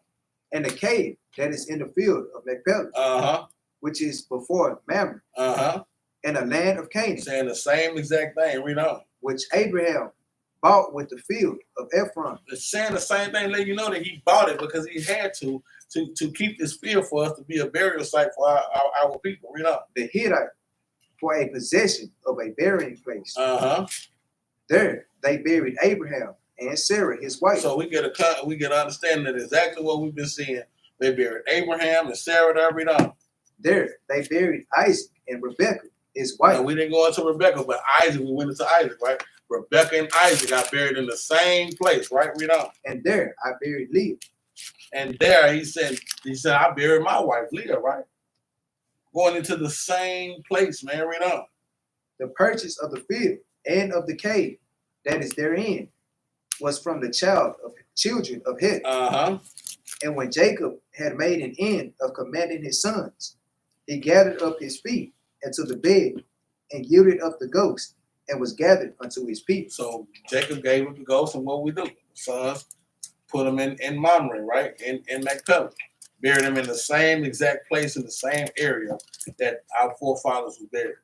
And the cave that is in the field of Machpelah, which is before Mamre, in the land of Canaan. Saying the same exact thing. Read on. Which Abraham bought with the field of Ephron. It's saying the same thing, letting you know that he bought it because he had to keep this field for us to be a burial site for our people. Read up. The Hittite for a possession of a burying place. There they buried Abraham and Sarah, his wife. So we get an understanding that exactly what we've been seeing. They buried Abraham and Sarah there. Read up. There they buried Isaac and Rebekah, his wife. Now, we didn't go into Rebekah, but Isaac, we went into Isaac, right? Rebekah and Isaac got buried in the same place, right? Read on. And there I buried Leah. And there he said, I buried my wife, Leah, right? Going into the same place, man. Read on. The purchase of the field and of the cave that is therein was from the children of Het. And when Jacob had made an end of commanding his sons, he gathered up his feet into the bed and yielded up the ghost and was gathered unto his people. So Jacob gave up the ghost, and what we do? The sons put them in Mamre, right? In Machpelah. Buried them in the same exact place in the same area that our forefathers were buried.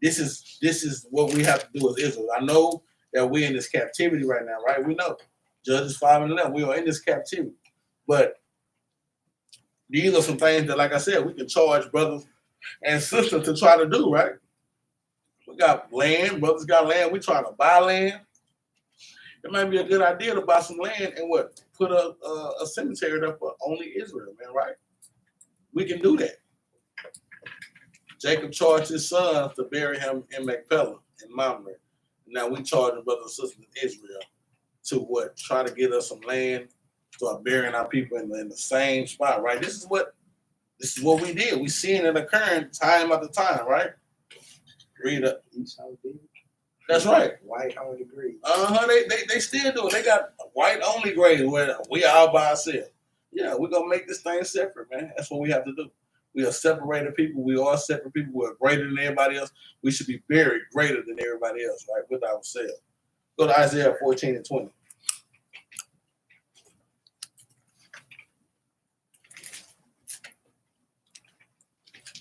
This is what we have to do as Israel. I know that we're in this captivity right now, right? We know. Judges 5 and 11, we are in this captivity. But these are some things that, like I said, we can charge brothers and sisters to try to do, right? We got land, brothers got land, we trying to buy land. It might be a good idea to buy some land and put a cemetery there for only Israel, man, right? We can do that. Jacob charged his sons to bury him in Machpelah, in Mamre. Now we charging brothers and sisters in Israel to try to get us some land, start burying our people in the same spot, right? This is what we did. We seen it occurring time after time, right? Read up. That's right. White only grave. They still do it. They got white only graves where we are all by ourselves. Yeah, we're gonna make this thing separate, man. That's what we have to do. We are separated people. We are separate people. We're greater than everybody else. We should be buried greater than everybody else, right? With ourselves. Go to Isaiah 14 and 20.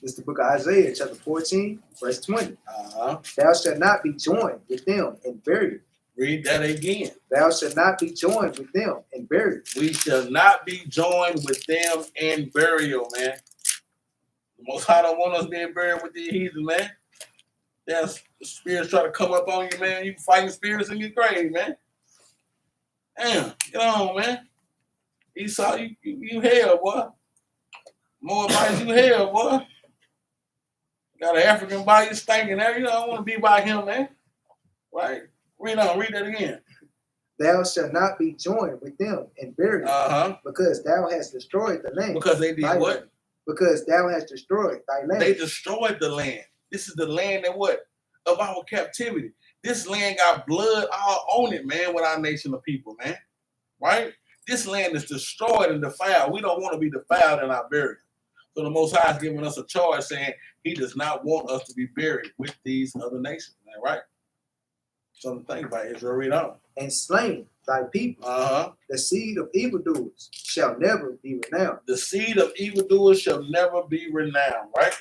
It's the book of Isaiah, chapter 14, verse 20. Thou shalt not be joined with them in burial. Read that again. Thou shalt not be joined with them in burial. We shall not be joined with them in burial, man. The Most High don't want us being buried with the heathen, man. There's spirits try to come up on you, man. You fighting spirits in your grave, man. Damn, get on, man. Esau, you hell, boy. More advice, you hell, boy. Got an African by you stinking there. You don't want to be by him, man. Right? Read that again. Thou shalt not be joined with them in burial, because thou hast destroyed the land. Because they did what? Land. Because thou hast destroyed thy land. They destroyed the land. This is the land that of our captivity. This land got blood all on it, man, with our nation of people, man. Right? This land is destroyed and defiled. We don't want to be defiled in our burial. So the Most High is giving us a charge saying he does not want us to be buried with these other nations, man, right? Something to think about, Israel. Read on. And slain thy people. The seed of evildoers shall never be renowned. The seed of evildoers shall never be renowned, right?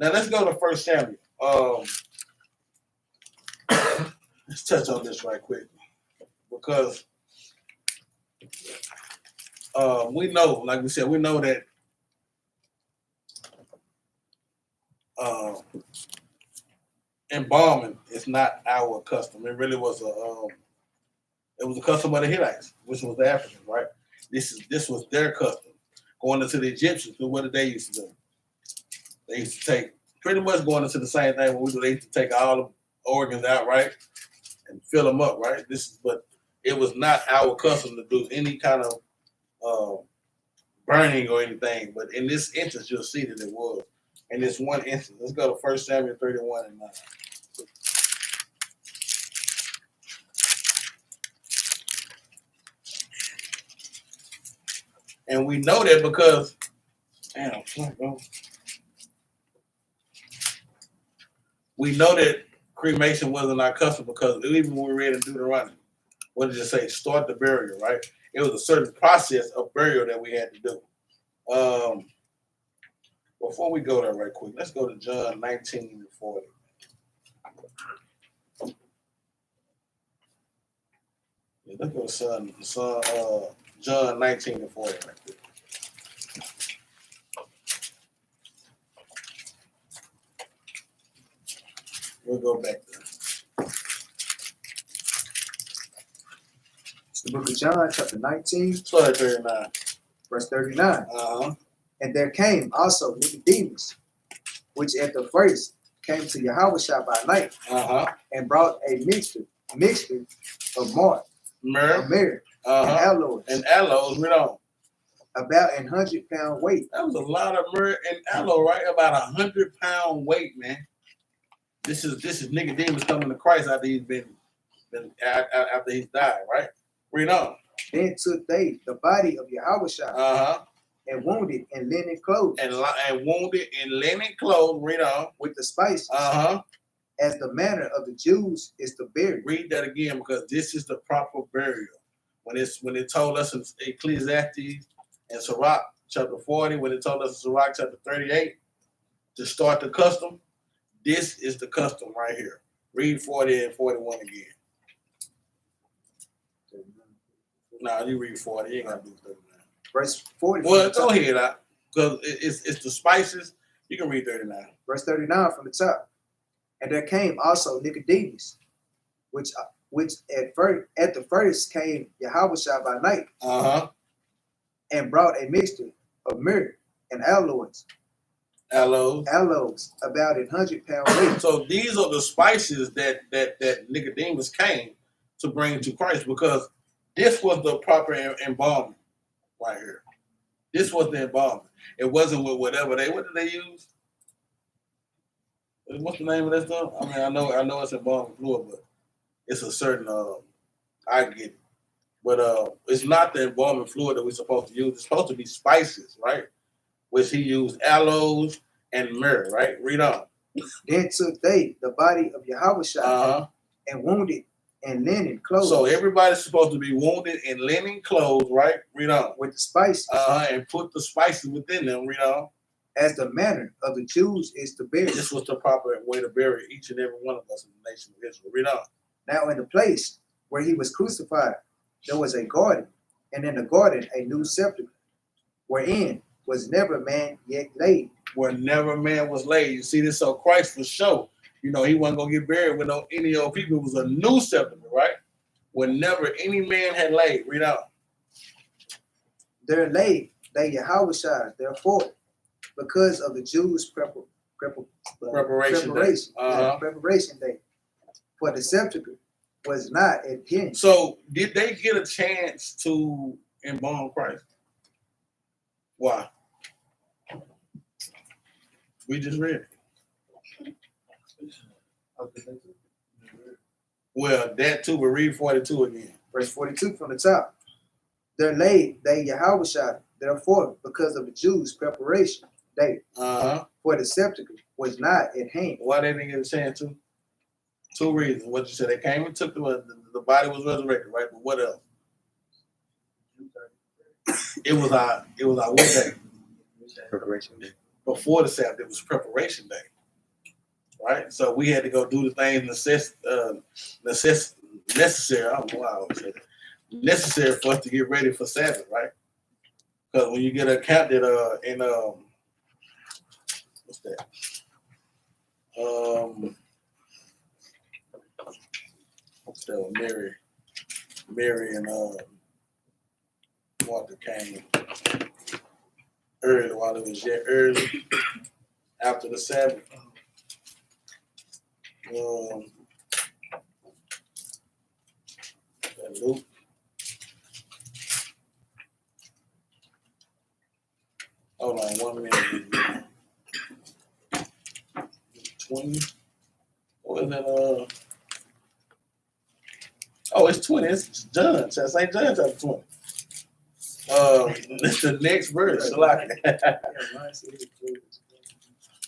Now let's go to 1 Samuel. Let's touch on this right quick. Because we know, like we said, we know that embalming is not our custom. It really was a custom of the Hittites, which was the Africans, right? This was their custom. Going into the Egyptians, what did they used to do? They used to take pretty much going into the same thing when we do. They used to take all the organs out, right, and fill them up, right? But it was not our custom to do any kind of burning or anything. But in this instance, you'll see that it was. In this one instance, let's go to 1 Samuel 31 and 9. And we know that because, we know that cremation wasn't our custom because even when we read in Deuteronomy, what did it say? Start the burial, right? It was a certain process of burial that we had to do. Before we go there right quick, let's go to John 19 and 40. Look at the son, John 19 and 40 right there. We'll go back there. It's the book of John, chapter 19, Start at 39. verse 39. Uh-huh. And there came also Nicodemus, which at the first came to Yahushua by night, and brought a mixture of myrrh, and aloes, read on. about 100-pound weight. That was a lot of myrrh and aloe, right? About 100-pound weight, man. This is Nicodemus coming to Christ after he's after he's died, right? Read on. Then took they the body of Yahushua, and wounded in linen clothes, and wounded in linen clothes. Read on. With the spices, as the manner of the Jews is to bury. Read that again, because this is the proper burial. When it told us in Ecclesiastes and Sirach chapter 40, when it told us in Sirach chapter 38 to start the custom, this is the custom right here. Read 40 and 41 again. No, you read 40. You ain't got to do 39. Verse 40. Well, go ahead, because it's the spices. You can read 39. Verse 39 from the top. And there came also Nicodemus, which at the first came Yahushua by night, and brought a mixture of myrrh and aloes, about 100-pound weight. So these are the spices that Nicodemus came to bring to Christ, because this was the proper embalming right here. This was the embalming. It wasn't with whatever what did they use? What's the name of that stuff? I mean, I know it's embalming fluid, but it's a certain I get it. But it's not the embalming fluid that we're supposed to use. It's supposed to be spices, right? Which he used aloes and myrrh, right? Read on. Then took they the body of Yahushua, and wounded in linen clothes. So everybody's supposed to be wounded in linen clothes, right? Read on. With the spices. And put the spices within them. Read on. As the manner of the Jews is to bury. This was the proper way to bury each and every one of us in the nation of Israel. Read on. Now in the place where he was crucified, there was a garden, and in the garden a new sepulchre, wherein was never man yet laid. Where never man was laid. You see this? So Christ for sure, he wasn't going to get buried with any old people. It was a new sepulchre, right? Where never any man had laid. Read on. There laid they Yahushua, therefore, because of the Jews' preparation day. For the sepulchre was not at hand. So did they get a chance to embalm Christ? Why? We just read it. Well, that too, but read 42 again. Verse 42 from the top. There laid they Yahushua, therefore, because of the Jews' preparation day. For the sepulchre was not at hand. Why they didn't get a chance to? Two reasons. What you said, they came and took the body was resurrected, right? But what else? It was our what day? Preparation day. Before the Sabbath, it was preparation day, right? So we had to go do the things necessary. I don't know why I always say that. Necessary for us to get ready for Sabbath, right? Because when you get a Capt in what's that? What's that one? Mary and Martha came early while it was yet early after the Sabbath. That Luke. Hold on 1 minute. 20. What is that? Oh, it's 20. It's John. St. John chapter 20. It's the next verse.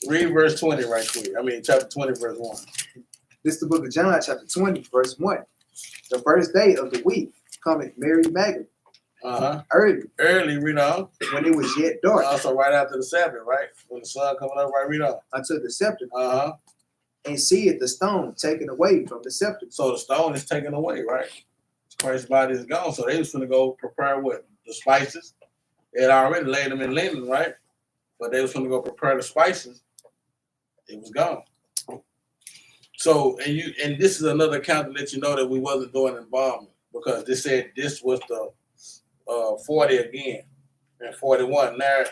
Read verse 20 right quick. I mean, chapter 20, verse 1. This is the book of John, chapter 20, verse 1. The first day of the week cometh Mary Magdalene. Early, read on. When it was yet dark. Also, right after the Sabbath, right? When the sun coming up, right? Read on. Unto the sepulchre. And seeth the stone taken away from the sepulchre. So the stone is taken away, right? Christ's body is gone. So they was going to go prepare what? The spices. They had already laid them in linen, right? But they was going to go prepare the spices. It was gone. So, and this is another account to let you know that we wasn't doing embalming, because they said this was the 40 again and 41. Now,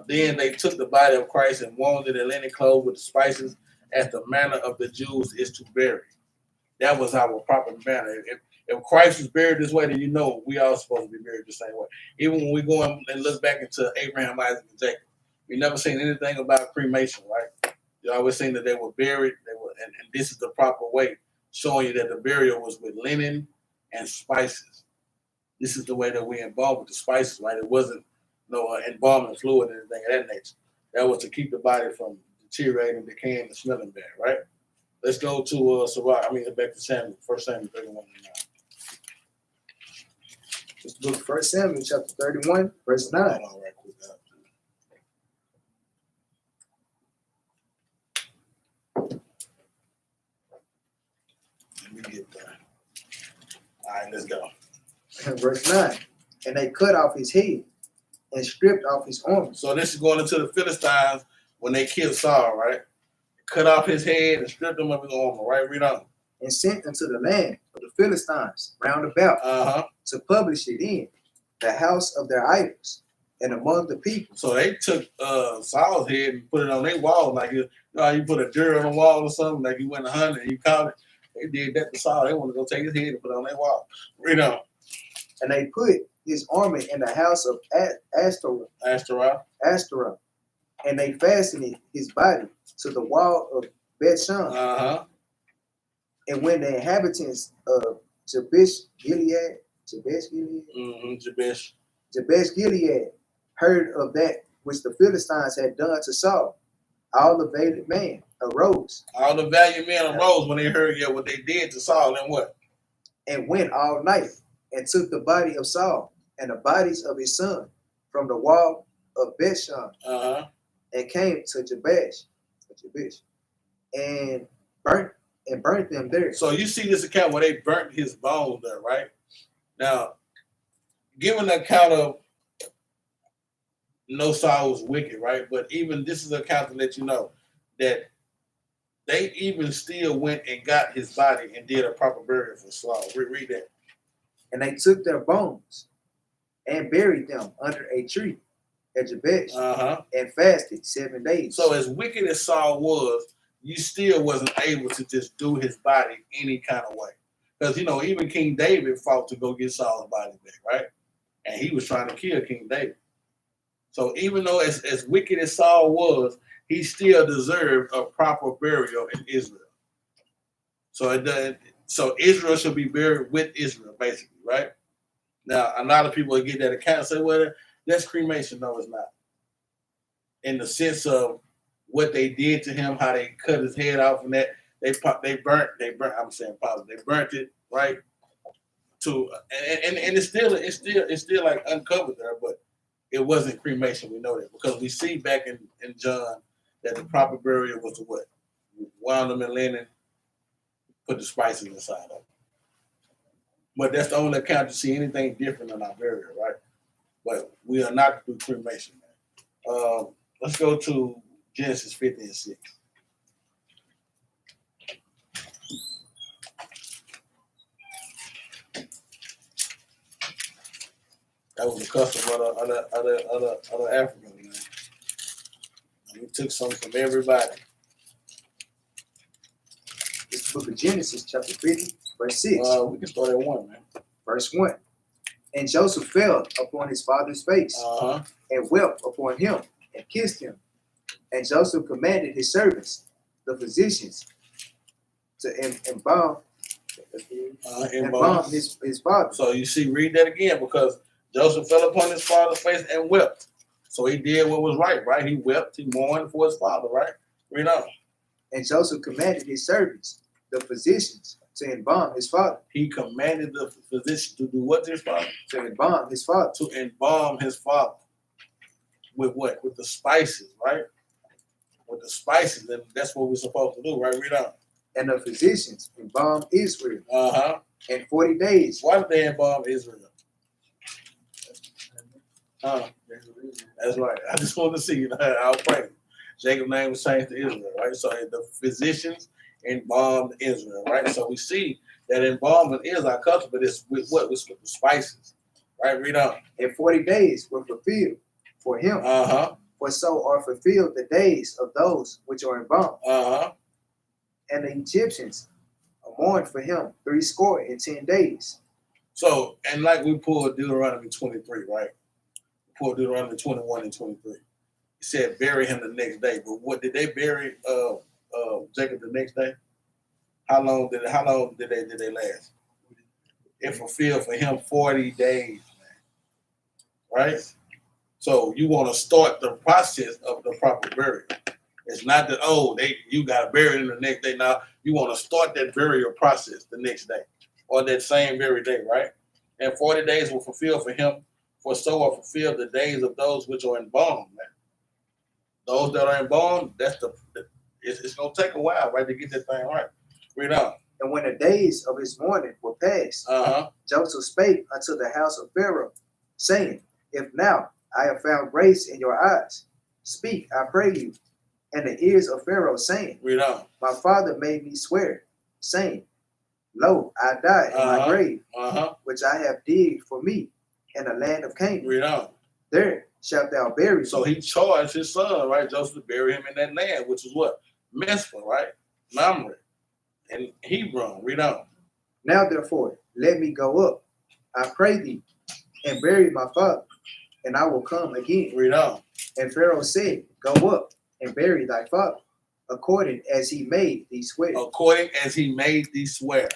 then they took the body of Christ and wound it in linen clothes with the spices, as the manner of the Jews is to bury. That was our proper manner. If Christ was buried this way, then you know we all supposed to be buried the same way. Even when we go and look back into Abraham, Isaac, and Jacob, we never seen anything about cremation, right? You always seen that they were buried. And this is the proper way, showing you that the burial was with linen and spices. This is the way that we embalm with the spices, right? It wasn't no embalming fluid or anything of that nature. That was to keep the body from deteriorating, decaying, and smelling bad, right? Let's go to back to Samuel, 1 Samuel 31. It's the book of 1 Samuel, chapter 31, verse 9. All right, quick. Let me get there. All right, let's go. Verse 9. And they cut off his head and stripped off his armor. So this is going into the Philistines when they killed Saul, right? Cut off his head and stripped him of his armor, right? Read on. And sent unto the land of the Philistines round about to publish it in the house of their idols and among the people. So they took Saul's head and put it on their wall, like you put a deer on a wall or something, like you went hunting and you caught it. They did that to Saul. They want to go take his head and put it on their wall. Read on. And they put his armor in the house of Ashtaroth. And they fastened his body to the wall of Bethshan. And when the inhabitants of Jabesh Gilead heard of that which the Philistines had done to Saul, all the valiant men arose. All the valiant men arose when they heard what they did to Saul, and what? And went all night and took the body of Saul and the bodies of his son from the wall of Bethshan and came to Jabesh and burnt them there. So you see this account where they burnt his bones there, right? Now, given the account of Saul was wicked, right? But even this is an account to let you know that they even still went and got his body and did a proper burial for Saul. Read that. And they took their bones and buried them under a tree at Jabesh and fasted 7 days. So as wicked as Saul was, you still wasn't able to just do his body any kind of way. Because, even King David fought to go get Saul's body back, right? And he was trying to kill King David. So even though as wicked as Saul was, he still deserved a proper burial in Israel. So Israel should be buried with Israel, basically, right? Now, a lot of people get that account and say, well, that's cremation. No, it's not. In the sense of what they did to him, how they cut his head off, and that they burnt. I'm saying positive. They burnt it, right? And it's still like uncovered there, but it wasn't cremation. We know that because we see back in John that the proper burial was to what? Wound them in linen, put the spices inside of it. But that's the only account to see anything different in our burial, right? But we are not to do cremation, man. Let's go to Genesis 50 and 6. That was the custom of other Africans, man. And we took some from everybody. It's the book of Genesis, chapter 50, verse 6. We can start at 1, man. Verse 1. And Joseph fell upon his father's face and wept upon him and kissed him. And Joseph commanded his servants, the physicians, to embalm his father. So you see, read that again, because Joseph fell upon his father's face and wept. So he did what was right? He wept, he mourned for his father, right? Read on. And Joseph commanded his servants, the physicians, to embalm his father. He commanded the physician to do what to his father? To embalm his father. To embalm his father. With what? With the spices, right? With the spices, and that's what we're supposed to do, right? Read on. And the physicians embalmed Israel. In 40 days. Why did they embalm Israel? That's right. I just wanted to see. I'll pray. Jacob's name was changed to Israel, right? So the physicians embalmed Israel, right? So we see that embalming is our custom, but it's with what? With the spices, right? Read on. And 40 days were fulfilled for him. For so are fulfilled the days of those which are embalmed. And the Egyptians mourned for him 70 days. So, and like we pulled Deuteronomy 23, right? We pulled Deuteronomy 21 and 23. It said bury him the next day. But what did they bury Jacob the next day? How long did they last? It fulfilled for him 40 days, man. Right? So you want to start the process of the proper burial. It's not that, you got to bury him the next day. Now, you want to start that burial process the next day or that same very day, right? And 40 days will fulfill for him, for so are fulfilled the days of those which are embalmed, man. Those that are embalmed, it's going to take a while, right, to get that thing right. Read on. And when the days of his mourning were past, Joseph spake unto the house of Pharaoh, saying, If now I have found grace in your eyes, speak, I pray you. And the ears of Pharaoh saying, Read on. My father made me swear, saying, Lo, I die in my grave, which I have digged for me in the land of Canaan. Read on. There shalt thou bury me. So he charged his son, right, Joseph, to bury him in that land, which is what? Mizpah, right? Mamre, and Hebron. Read on. Now therefore, let me go up, I pray thee, and bury my father, and I will come again. Read on. And Pharaoh said, Go up and bury thy father, according as he made thee swear. According as he made thee swear.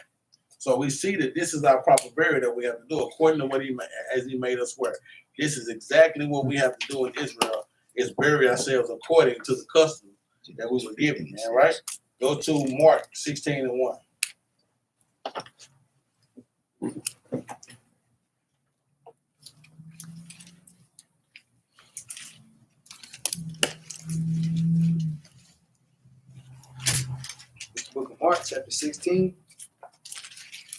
So we see that this is our proper burial that we have to do, according to what he made us swear. This is exactly what we have to do in Israel, is bury ourselves according to the custom that we were given, man, right? Go to Mark 16 and 1. The book of Mark, chapter 16,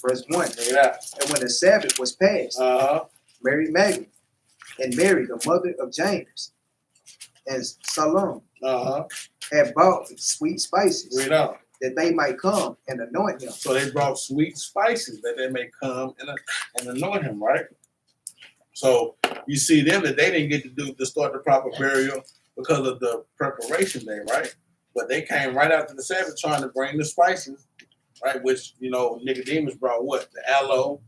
verse 1. Check it out. And when the Sabbath was passed, Mary Magdalene and Mary, the mother of James, and Salome had bought sweet spices that they might come and anoint him. So they brought sweet spices that they may come and anoint him, right? So you see them that they didn't get to start the proper burial because of the preparation day, right? But they came right after the Sabbath trying to bring the spices, right? Which, Nicodemus brought what? The aloe,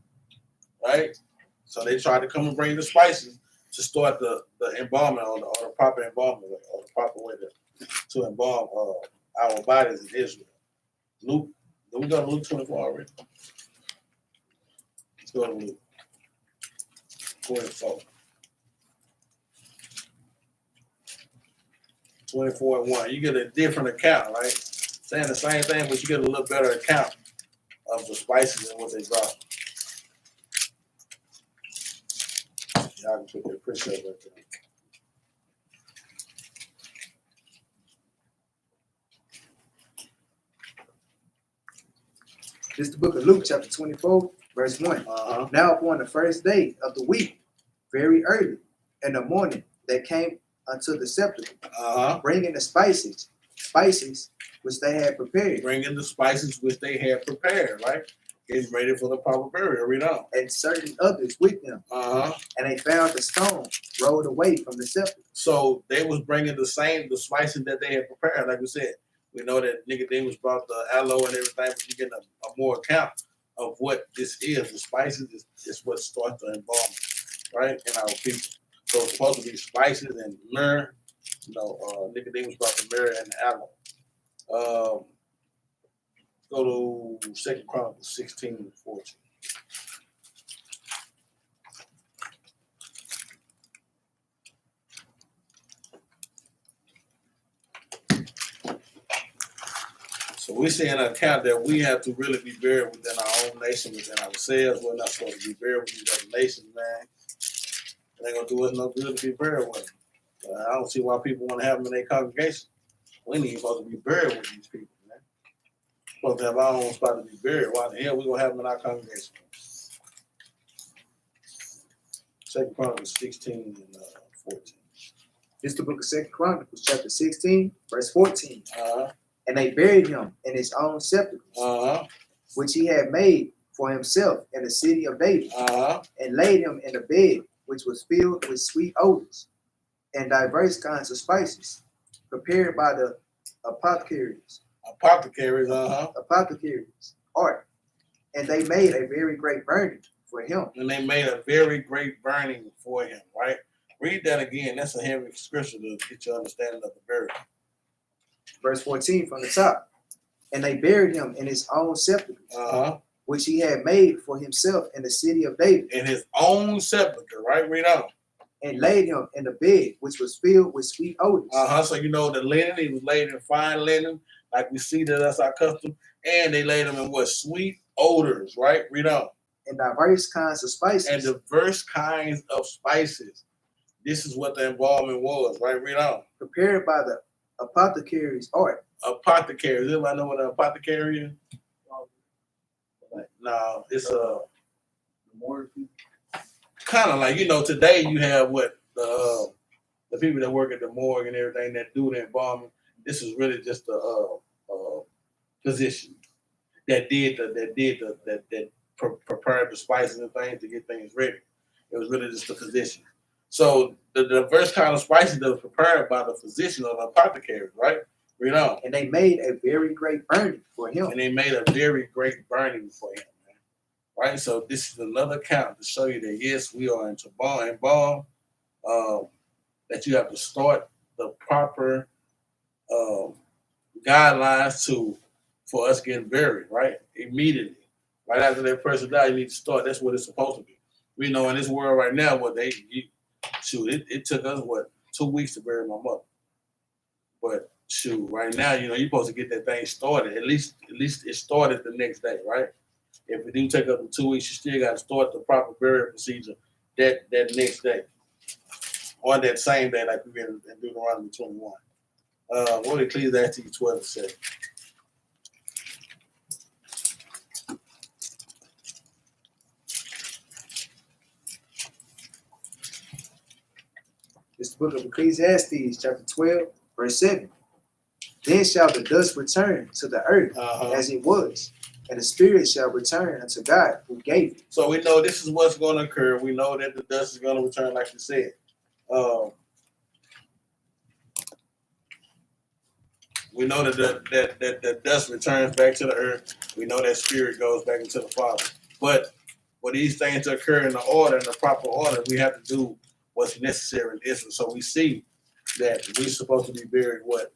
right? So they tried to come and bring the spices to start the embalming or the proper embalming way, or the proper way to embalm our bodies in Israel. Luke, did we go to Luke 24 already? Let's go to Luke 24. 24 and 1. You get a different account, right? Saying the same thing, but you get a little better account of the spices and what they brought. Y'all can put that pressure right there. This is the book of Luke, chapter 24, verse 1. Now upon the first day of the week, very early in the morning, they came unto the sepulchre, bringing the spices which they had prepared. Bringing the spices which they had prepared, right? Getting ready for the proper burial. Read on. And certain others with them. And they found the stone rolled away from the sepulchre. So they was bringing the spices that they had prepared. Like we said, we know that Nicodemus brought the aloe and everything, but you get a more account of what this is. The spices is what starts the embalming, right, in our people. So it's supposed to be spices and myrrh. Nicodemus brought the myrrh and the aloe. Go to 2 Chronicles 16 and 14. So we see an account that we have to really be buried within our own nation, within ourselves. We're not supposed to be buried with these other nations, man. It ain't gonna do us no good to be buried with them. I don't see why people want to have them in their congregation. We ain't even supposed to be buried with these people, man. supposed to have our own spot to be buried. Why the hell we gonna have them in our congregation? 2 Chronicles 16 and 14. This is the book of 2 Chronicles, chapter 16, verse 14. Uh-huh. And they buried him in his own sepulchre, which he had made for himself in the city of David, and laid him in a bed which was filled with sweet odors and diverse kinds of spices, prepared by the apothecaries. Apothecaries, art. And they made a very great burning for him. Right? Read that again. That's a heavy scripture to get your understanding of the burial. Verse 14 from the top. And they buried him in his own sepulchre, which he had made for himself in the city of David. In his own sepulchre, right? Read on. And laid him in the bed, which was filled with sweet odors. So you know the linen, he was laid in fine linen, like we see that's our custom. And they laid him in what? Sweet odors, right? Read on. And diverse kinds of spices. And diverse kinds of spices. This is what the embalming was, right? Read on. Prepared by the apothecaries' art. Apothecaries. Everybody know what an apothecary is? No, it's kind of like, you know, today you have what the people that work at the morgue and everything that do the embalming. This is really just a physician that prepared the spices and things to get things ready. It was really just a physician. So the diverse kind of spices that was prepared by the physician or the apothecary, right? Read on. And they made a very great burning for him. Man. Right? So this is another count to show you that, yes, we are into embalm, that you have to start the proper guidelines for us getting buried, right? Immediately. Right after that person died, you need to start. That's what it's supposed to be. We know in this world right now, it took us, 2 weeks to bury my mother. But shoot, right now, you know, you're supposed to get that thing started. At least it started the next day, right? If it do take up to 2 weeks, you still got to start the proper burial procedure that next day. Or that same day, like we read in Deuteronomy 21. What did Ecclesiastes 12 say? This is the book of Ecclesiastes, chapter 12, verse 7. Then shall the dust return to the earth as it was, and the spirit shall return unto God who gave it. So we know this is what's going to occur. We know that the dust is going to return, like you said. We know that the dust returns back to the earth. We know that spirit goes back into the Father. But for these things to occur in the order, in the proper order, we have to do what's necessary in Israel. So we see that we're supposed to be buried with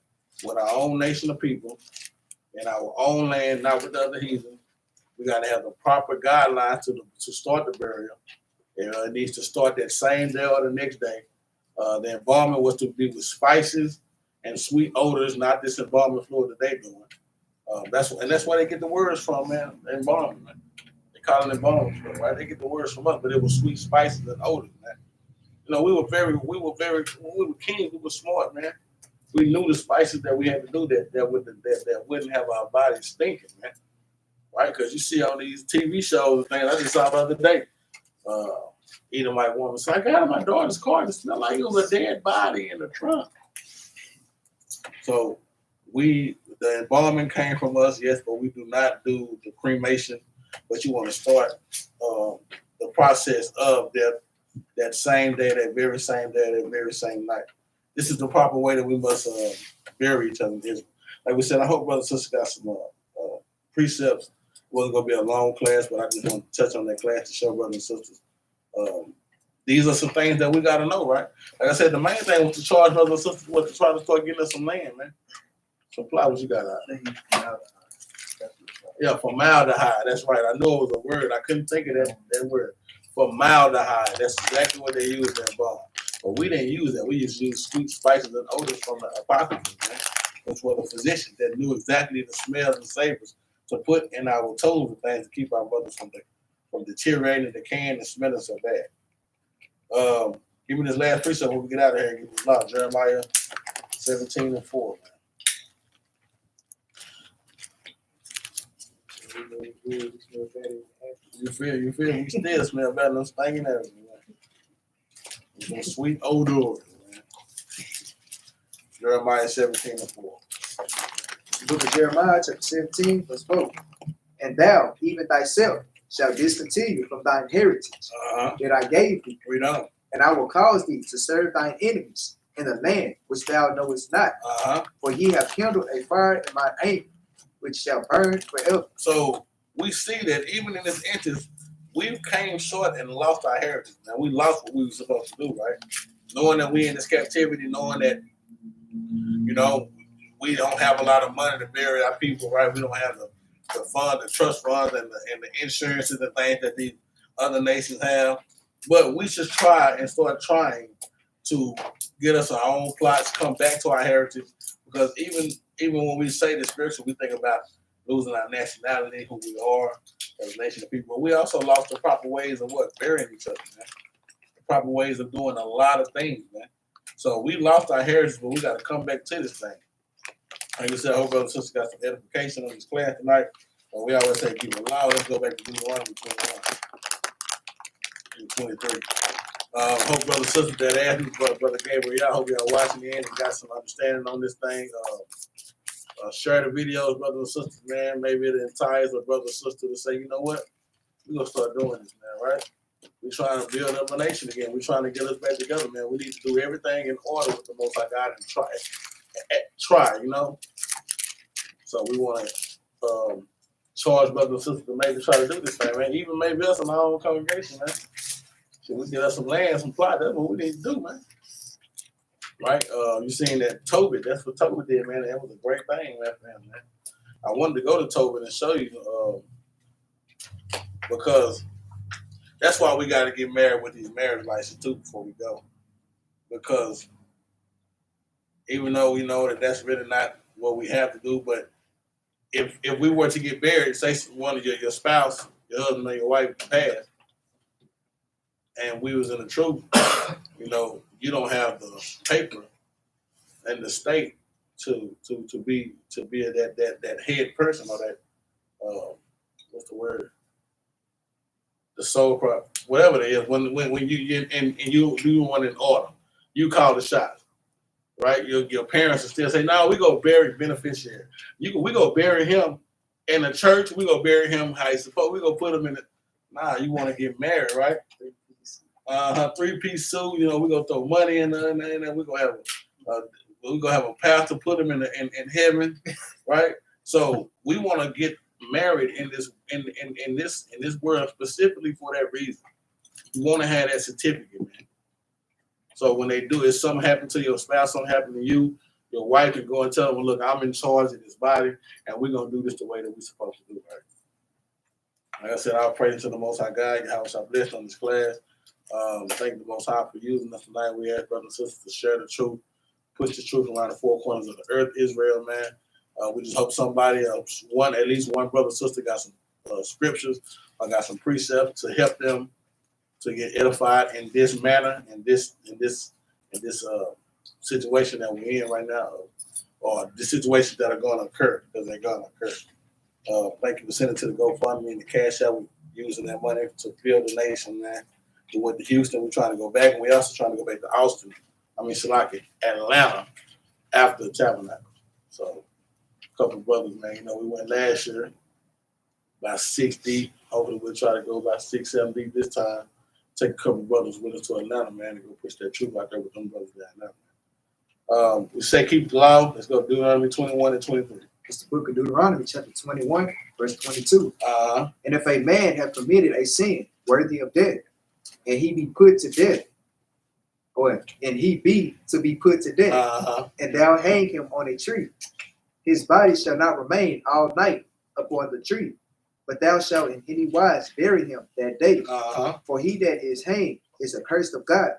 our own nation of people in our own land, not with the other heathen. We got to have the proper guidelines to start the burial. It needs to start that same day or the next day. The embalming was to be with spices and sweet odors, not this embalming fluid that they're doing. That's where they get the words from, man. Embalming, man. They call it embalming fluid, right? They get the words from us, but it was sweet spices and odors, man. You know, we were kings. We were smart, man. We knew the spices that we had to do that wouldn't have our bodies stinking, man. Right? Because you see on these TV shows and things, I just saw the other day, Edomite woman said, I got out of my daughter's car and it smelled like it was a dead body in the trunk. So the embalming came from us, yes, but we do not do the cremation. But you want to start the process of that same day, that very same day, that very same night. This is the proper way that we must bury each other in Israel. Like we said, I hope brothers and sisters got some precepts. It wasn't going to be a long class, but I just want to touch on that class to show brothers and sisters. These are some things that we got to know, right? Like I said, the main thing was to charge brothers and sisters was to try to start getting us some land, man. Supply what you got out. Yeah, formaldehyde. That's right. I know it was a word. I couldn't think of that word. Formaldehyde. That's exactly what they used in embalm. But we didn't use that. We just used sweet spices and odors from the apothecary, man, which were the physicians that knew exactly the smells and savors to put in our toes and things to keep our brothers from deteriorating, decaying, and smelling so bad. Give me this last precept when we get out of here and get this law. Jeremiah 17:4, man. You feel? We still smell better than stinking everything. Some sweet odor, man. Jeremiah 17:4. The book of Jeremiah, chapter 17, verse 4. And thou, even thyself, shalt discontinue from thine heritage that I gave thee. We don't. And I will cause thee to serve thine enemies in the land which thou knowest not. For ye have kindled a fire in my anger, which shall burn forever. So we see that even in this instance, we came short and lost our heritage. Now we lost what we were supposed to do, right? Knowing that we in this captivity, knowing that, you know, we don't have a lot of money to bury our people, right? We don't have the fund, the trust funds, and the insurance and the things that these other nations have. But we should try and start trying to get us our own plots, come back to our heritage, because even when we say the spiritual, we think about losing our nationality, who we are as a nation of people. But we also lost the proper ways of burying each other, man. The proper ways of doing a lot of things, man. So we lost our heritage, but we got to come back to this thing. Like I said, I hope brothers and sisters got some edification on this class tonight. We always say keep it loud. Let's go back to Deuteronomy 23. Hope brothers and sisters that asked me, Brother Gabriel, I hope y'all watching in and got some understanding on this thing. Share the videos, brothers and sisters, man. Maybe it entices a brother or sister to say, you know what? We're going to start doing this, man, right? We're trying to build up a nation again. We're trying to get us back together, man. We need to do everything in order with the Most High God and try, you know? So we want to charge brothers and sisters to maybe try to do this thing, man. Even maybe us in our own congregation, man. Should we get us some land, some plot? That's what we need to do, man. Right? You seen that Tobit? That's what Tobit did, man. That was a great thing, man, for him, man. I wanted to go to Tobit and show you because that's why we got to get married with these marriage licenses too before we go. Because even though we know that that's really not what we have to do, but if we were to get married, say one of your spouse, your husband or your wife passed, and we was in the truth, you know, you don't have the paper and the state to be that head person or that what's the word? The sole prop, whatever it is. When you and you do one in order, you call the shots, right? Your parents will still say, "No, we go bury beneficiary. We go bury him in the church. We go bury him how he's supposed. We go put him in the. Nah, you want to get married, right? 3-piece suit. You know, we gonna throw money in there, and we gonna have a pastor put him in heaven, right? So we want to get married in this world specifically for that reason. You want to have that certificate, man. So when they do, if something happened to your spouse, something happened to you, your wife can go and tell them, "Look, I'm in charge of this body, and we're gonna do this the way that we're supposed to do, right?" Like I said, I'll pray to the Most High God. Your house are blessed on this class. Thank the Most High for using us tonight. We ask brothers and sisters to share the truth, push the truth around the four corners of the earth, Israel, man. We just hope somebody, at least one brother or sister, got some scriptures or got some precepts to help them to get edified in this manner, in this situation that we're in right now, or the situations that are going to occur, because they're going to occur. Thank you for sending to the GoFundMe and the Cash App. We're using that money to build the nation, man. We went to Houston. We're trying to go back, and we're also trying to go back to Austin. Atlanta after the Tabernacle. So a couple of brothers, man. You know, we went last year about 6 deep. Hopefully we'll try to go about 6, 7 deep this time. Take a couple of brothers with us to Atlanta, man, and go push that truth out there with them brothers down there. We say keep it loud. Let's go Deuteronomy 21 and 23. It's the book of Deuteronomy, chapter 21, verse 22. And if a man have committed a sin worthy of death, and he be put to death, and he be to be put to death, and thou hang him on a tree, his body shall not remain all night upon the tree, but thou shalt in any wise bury him that day. For he that is hanged is accursed of God,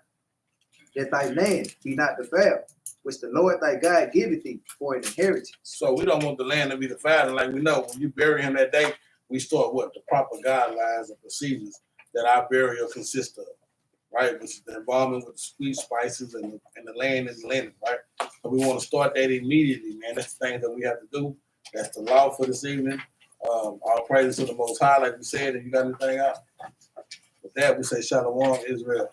that thy land be not defiled, which the Lord thy God giveth thee for an inheritance. So we don't want the land to be defiled. And like we know, when you bury him that day, we start the proper guidelines and procedures that our burial consists of, right? Which is the embalming with the sweet spices and the laying and the linen, right? So we want to start that immediately, man. That's the thing that we have to do. That's the law for this evening. All praises to the Most High, like we said. And you got anything out? With that, we say Shalom, Israel.